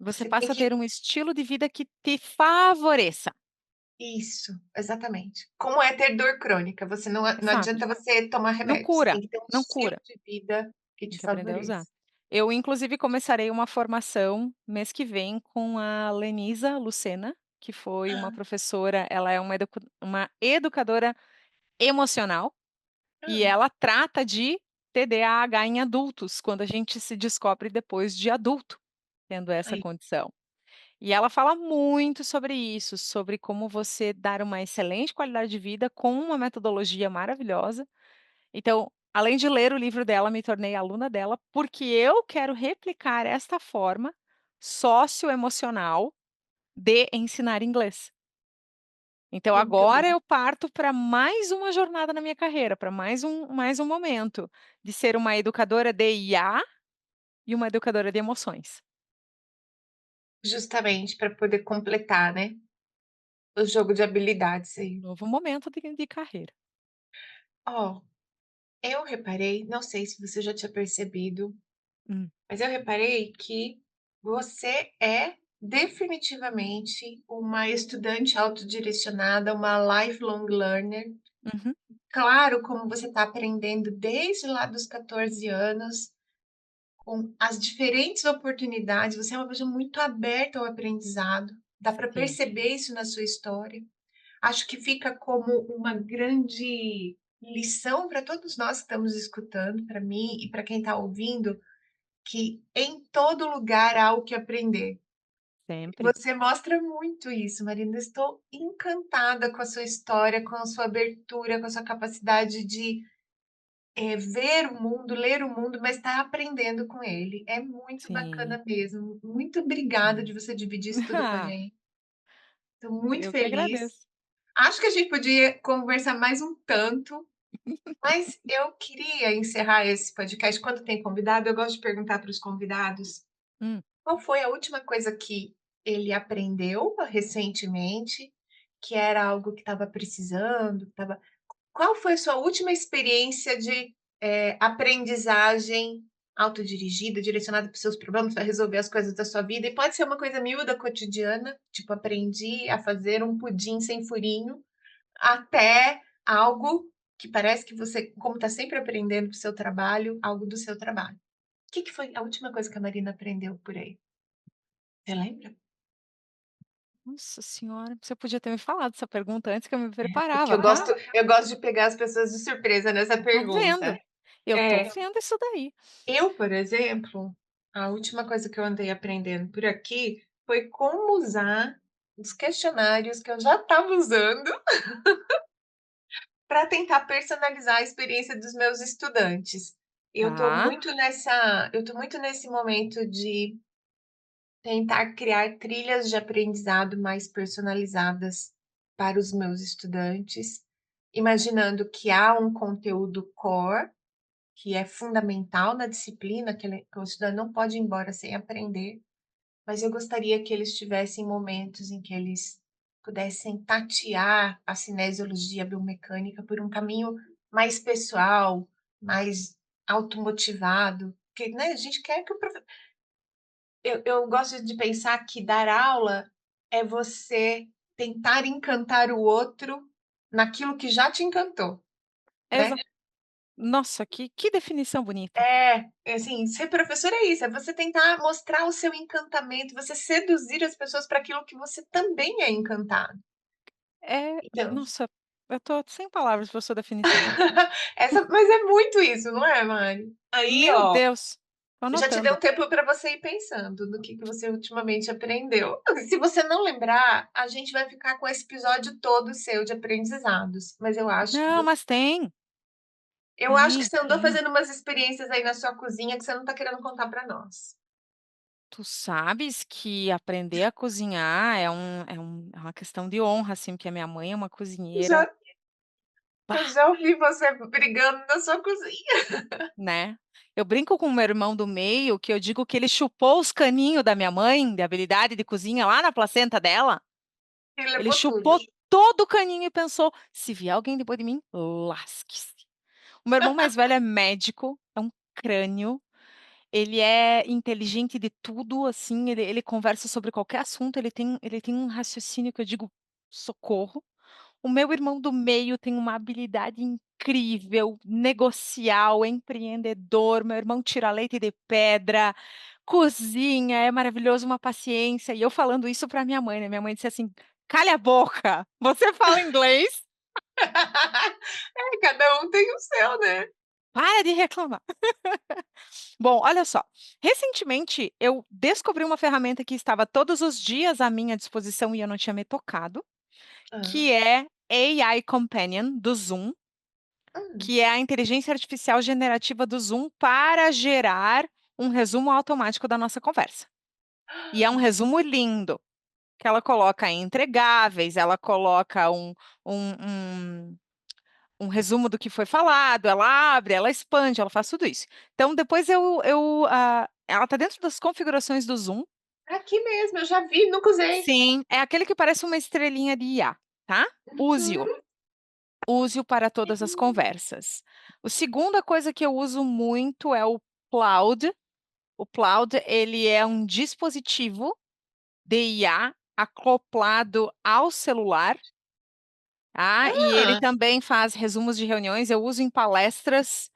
Você você tem passa a que ter um estilo de vida que te favoreça. isso, exatamente. Como é ter dor crônica, você não Exato. adianta você tomar Não remédio, você cura, tem que ter um não estilo cura. de vida que Tem te que aprender a usar. favoreça. Eu inclusive começarei uma formação mês que vem com a Lenisa Lucena, que foi uma Hã, professora, ela é uma educadora emocional, e hã. ela trata de TDAH em adultos, quando a gente se descobre depois de adulto, tendo essa Aí, condição. E ela fala muito sobre isso, sobre como você dar uma excelente qualidade de vida com uma metodologia maravilhosa. Então, além de ler o livro dela, me tornei aluna dela, porque eu quero replicar esta forma socioemocional de ensinar inglês. Então muito agora bom. eu parto para mais uma jornada na minha carreira, para mais um momento de ser uma educadora de IA e uma educadora de emoções. Justamente para poder completar, né, o jogo de habilidades aí. Novo momento de carreira. Ó, eu reparei, não sei se você já tinha percebido, Hum, mas eu reparei que você é definitivamente uma estudante autodirecionada, uma lifelong learner. uhum, Claro, como você está aprendendo desde lá dos 14 anos, com as diferentes oportunidades, você é uma pessoa muito aberta ao aprendizado, dá para sim, perceber isso na sua história. Acho que fica como uma grande lição para todos nós que estamos escutando, para mim e para quem está ouvindo, que em todo lugar há o que aprender. sempre. Você mostra muito isso, Marina. Estou encantada com a sua história, com a sua abertura, com a sua capacidade de ver o mundo, ler o mundo, mas estar aprendendo com ele. É muito Sim, bacana mesmo. Muito obrigada sim. de você dividir isso tudo com a Ah, gente. Estou muito eu que feliz. agradeço. Acho que a gente podia conversar mais um tanto, mas eu queria encerrar esse podcast. Quando tem convidado, eu gosto de perguntar para os convidados Hum, qual foi a última coisa que ele aprendeu recentemente, que era algo que estava precisando, que estava qual foi a sua última experiência de, aprendizagem autodirigida, direcionada para os seus problemas, para resolver as coisas da sua vida? E pode ser uma coisa miúda, cotidiana, tipo, aprendi a fazer um pudim sem furinho, até algo que parece que você, como está sempre aprendendo para o seu trabalho, algo do seu trabalho. O que que foi a última coisa que a Marina aprendeu por aí? Você lembra? nossa senhora, você podia ter me falado essa pergunta antes que eu me Porque preparava, tá? eu gosto de pegar as pessoas de surpresa nessa Tô pergunta. vendo, eu tô É. vendo isso daí. Eu, por exemplo, a última coisa que eu andei aprendendo por aqui foi como usar os questionários que eu já estava usando para tentar personalizar a experiência dos meus estudantes. Tá, Eu estou muito nesse momento de tentar criar trilhas de aprendizado mais personalizadas para os meus estudantes, imaginando que há um conteúdo core que é fundamental na disciplina, que o estudante não pode ir embora sem aprender, mas eu gostaria que eles tivessem momentos em que eles pudessem tatear a cinesiologia biomecânica por um caminho mais pessoal, mais automotivado, porque, né, a gente quer que o profe eu gosto de pensar que dar aula é você tentar encantar o outro naquilo que já te encantou, né. exa nossa, que definição bonita. Assim, ser professor é isso, é você tentar mostrar o seu encantamento, você seduzir as pessoas para aquilo que você também é encantado. É, Então, nossa, eu tô sem palavras pra sua definição. mas é muito isso, não é, Mari? Aí, Meu ó, Deus, tô já te dei anotando. um tempo para você ir pensando no que você ultimamente aprendeu. Se você não lembrar, a gente vai ficar com esse episódio todo seu de aprendizados, mas Não, mas tem, eu acho que tem, você andou tem. fazendo umas experiências aí na sua cozinha que você não está querendo contar para nós. Tu sabes que aprender a cozinhar é uma questão de honra, assim, porque a minha mãe é uma cozinheira, Já eu bah, já ouvi você brigando na sua cozinha. né. Eu brinco com o meu irmão do meio, que eu digo que ele chupou os caninhos da minha mãe, de habilidade de cozinha, lá na placenta dela, E ele levou tudo. chupou todo o caninho e pensou: "Se vier alguém depois de mim, lasque-se". O meu irmão mais velho é médico, é um crânio. Ele é inteligente de tudo, assim, ele conversa sobre qualquer assunto, ele tem um raciocínio que eu digo: "Socorro". O meu irmão do meio tem uma habilidade incrível, negocial, empreendedor, meu irmão tira leite de pedra, cozinha, é maravilhoso, uma paciência, e eu falando isso para minha mãe, né, minha mãe disse assim: "Calha a boca, você fala inglês, É, cada um tem o seu, né. para de reclamar". Bom, olha só, recentemente eu descobri uma ferramenta que estava todos os dias à minha disposição e eu não tinha me tocado, Hã. que é AI Companion do Zoom, Hum. que é a inteligência artificial generativa do Zoom para gerar um resumo automático da nossa conversa. E é um resumo lindo, que ela coloca entregáveis, ela coloca um um um resumo do que foi falado, ela abre, ela expande, ela faz tudo isso. Então depois ela está dentro das configurações do Zoom. Aqui mesmo, eu já vi, nunca usei. Sim, é aquele que parece uma estrelinha de IA, tá? Use-o, Uhum. use-o para todas as conversas. O segunda coisa que eu uso muito é o Claude. O Claude, ele é um dispositivo de IA acoplado ao celular, tá, e ele Hã. também faz resumos de reuniões, eu uso em palestras.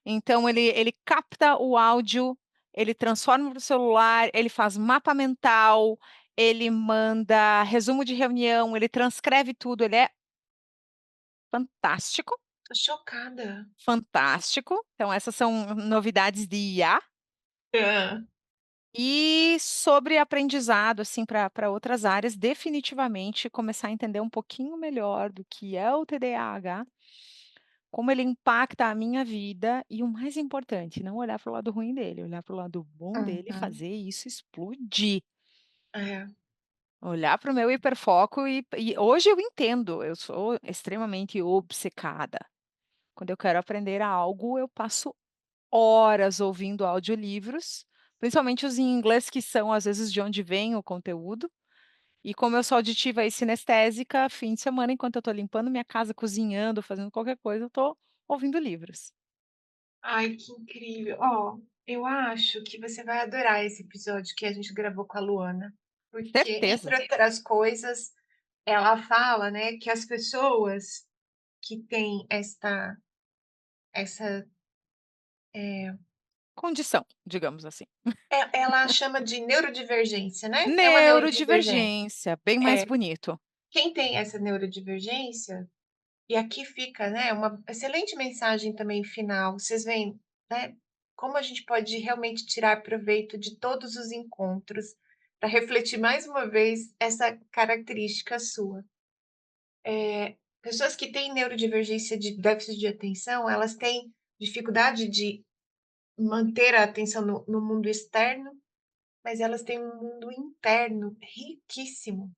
Então ele capta o áudio, ele transforma para o celular, ele faz mapa mental, ele manda resumo de reunião, ele transcreve tudo, ele é fantástico, Tô chocada. fantástico. Então essas são novidades de IA. Hã. E sobre aprendizado, assim, para outras áreas, definitivamente começar a entender um pouquinho melhor do que é o TDAH, como ele impacta a minha vida e o mais importante, não olhar para o lado ruim dele, olhar para o lado bom dele e Uhum. fazer isso explodir. É. Olhar para o meu hiperfoco e hoje eu entendo, eu sou extremamente obcecada. Quando eu quero aprender algo, eu passo horas ouvindo audiolivros, principalmente os em inglês, que são às vezes de onde vem o conteúdo. E como eu sou auditiva e sinestésica, fim de semana, enquanto eu estou limpando minha casa, cozinhando, fazendo qualquer coisa, eu estou ouvindo livros. Ai, que incrível. Ó, eu acho que você vai adorar esse episódio que a gente gravou com a Luana, porque, Certeza. entre outras coisas, ela fala, né, que as pessoas que têm essa, eh, Condição, digamos assim. ela chama de neurodivergência, né? É uma neurodivergência. Neurodivergência, bem mais É, bonito. quem tem essa neurodivergência, e aqui fica, né, uma excelente mensagem também final, vocês veem, né, como a gente pode realmente tirar proveito de todos os encontros, para refletir mais uma vez essa característica sua. Pessoas que têm neurodivergência de déficit de atenção, elas têm dificuldade de manter a atenção no mundo externo, mas elas têm um mundo interno riquíssimo,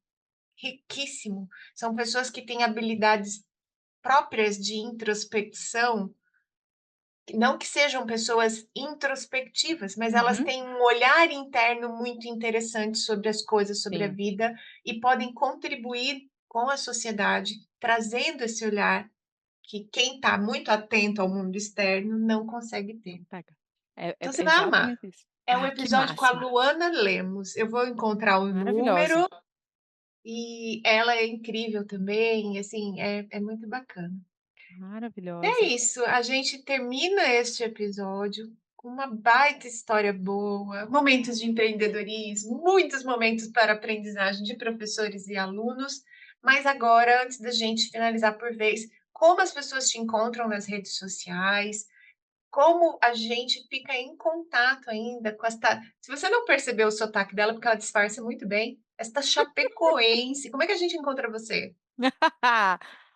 riquíssimo. São pessoas que têm habilidades próprias de introspecção, não que sejam pessoas introspectivas, mas elas Uhum, têm um olhar interno muito interessante sobre as coisas, sobre a sim, vida, e podem contribuir com a sociedade, trazendo esse olhar que quem está muito atento ao mundo externo não consegue ter. pega. É Então você vai amar. exatamente isso. É um Ah, que episódio com a máximo. Luana Lemos. Eu vou encontrar o Maravilhosa, número, e ela é incrível também, assim, é muito bacana. É maravilhosa. isso, a gente termina este episódio com uma baita história boa, momentos de empreendedorismo, muitos momentos para aprendizagem de professores e alunos. Mas agora, antes da gente finalizar por vez, como as pessoas te encontram nas redes sociais? Como a gente fica em contato ainda com esta, se você não percebeu o sotaque dela, porque ela disfarça muito bem, esta chapecoense, como é que a gente encontra você?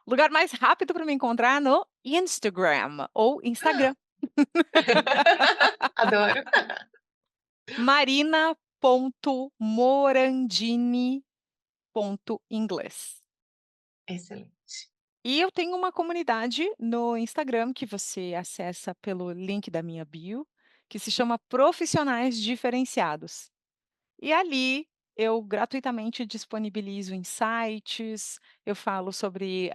Lugar mais rápido para me encontrar no Instagram ou Instagram. Ah, adoro. marina.morandini.inglês. Excelente. E eu tenho uma comunidade no Instagram que você acessa pelo link da minha bio, que se chama Profissionais Diferenciados. E ali eu gratuitamente disponibilizo insights, eu falo sobre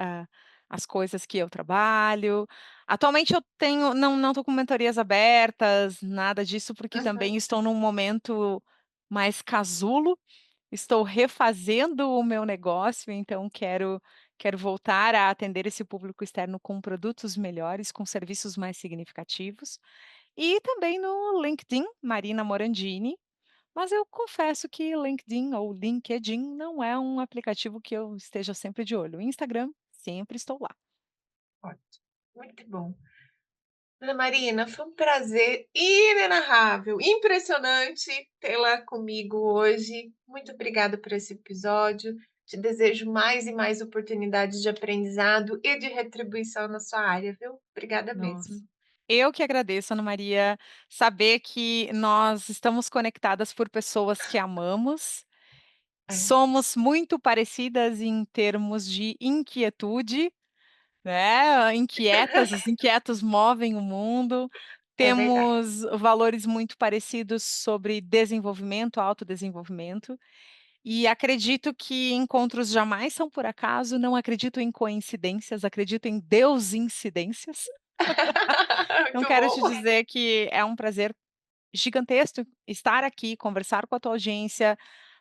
as coisas que eu trabalho. Atualmente eu tenho não estou com mentorias abertas, nada disso, porque Uhum. também estou num momento mais casulo, estou refazendo o meu negócio, então quero voltar a atender esse público externo com produtos melhores, com serviços mais significativos. E também no LinkedIn, Marina Morandini, mas eu confesso que LinkedIn ou LinkedIn não é um aplicativo que eu esteja sempre de olho. Instagram, sempre estou lá. Ótimo, muito bom. Ana Marina, foi um prazer inenarrável, impressionante tê-la comigo hoje. Muito obrigada por esse episódio. Te desejo mais e mais oportunidades de aprendizado e de retribuição na sua área, viu? Obrigada Nossa. mesmo. Eu que agradeço, Ana Maria, saber que nós estamos conectadas por pessoas que amamos, É, somos muito parecidas em termos de inquietude, né, inquietas, os inquietos movem o mundo, é verdade. temos valores muito parecidos sobre desenvolvimento, autodesenvolvimento, e acredito que encontros jamais são por acaso, não acredito em coincidências, acredito em Deus-incidências. Então Muito quero te bom. dizer que é um prazer gigantesco estar aqui, conversar com a tua audiência,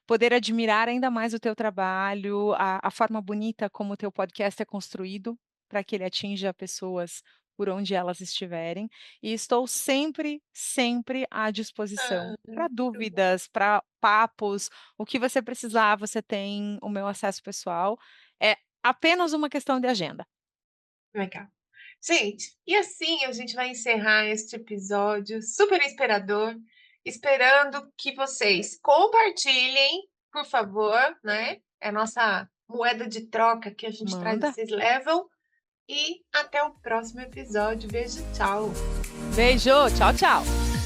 poder admirar ainda mais o teu trabalho, a forma bonita como o teu podcast é construído, para que ele atinja pessoas por onde elas estiverem. E estou sempre, sempre à disposição Ah, para muito bom. dúvidas, para papos, o que você precisar, você tem o meu acesso pessoal. É apenas uma questão de agenda. Legal. Gente, e assim a gente vai encerrar este episódio super inspirador, esperando que vocês compartilhem, por favor, né? É a nossa moeda de troca que a gente traz, Manda. vocês levam. E até o próximo episódio. Beijo, tchau. Beijo, tchau, tchau.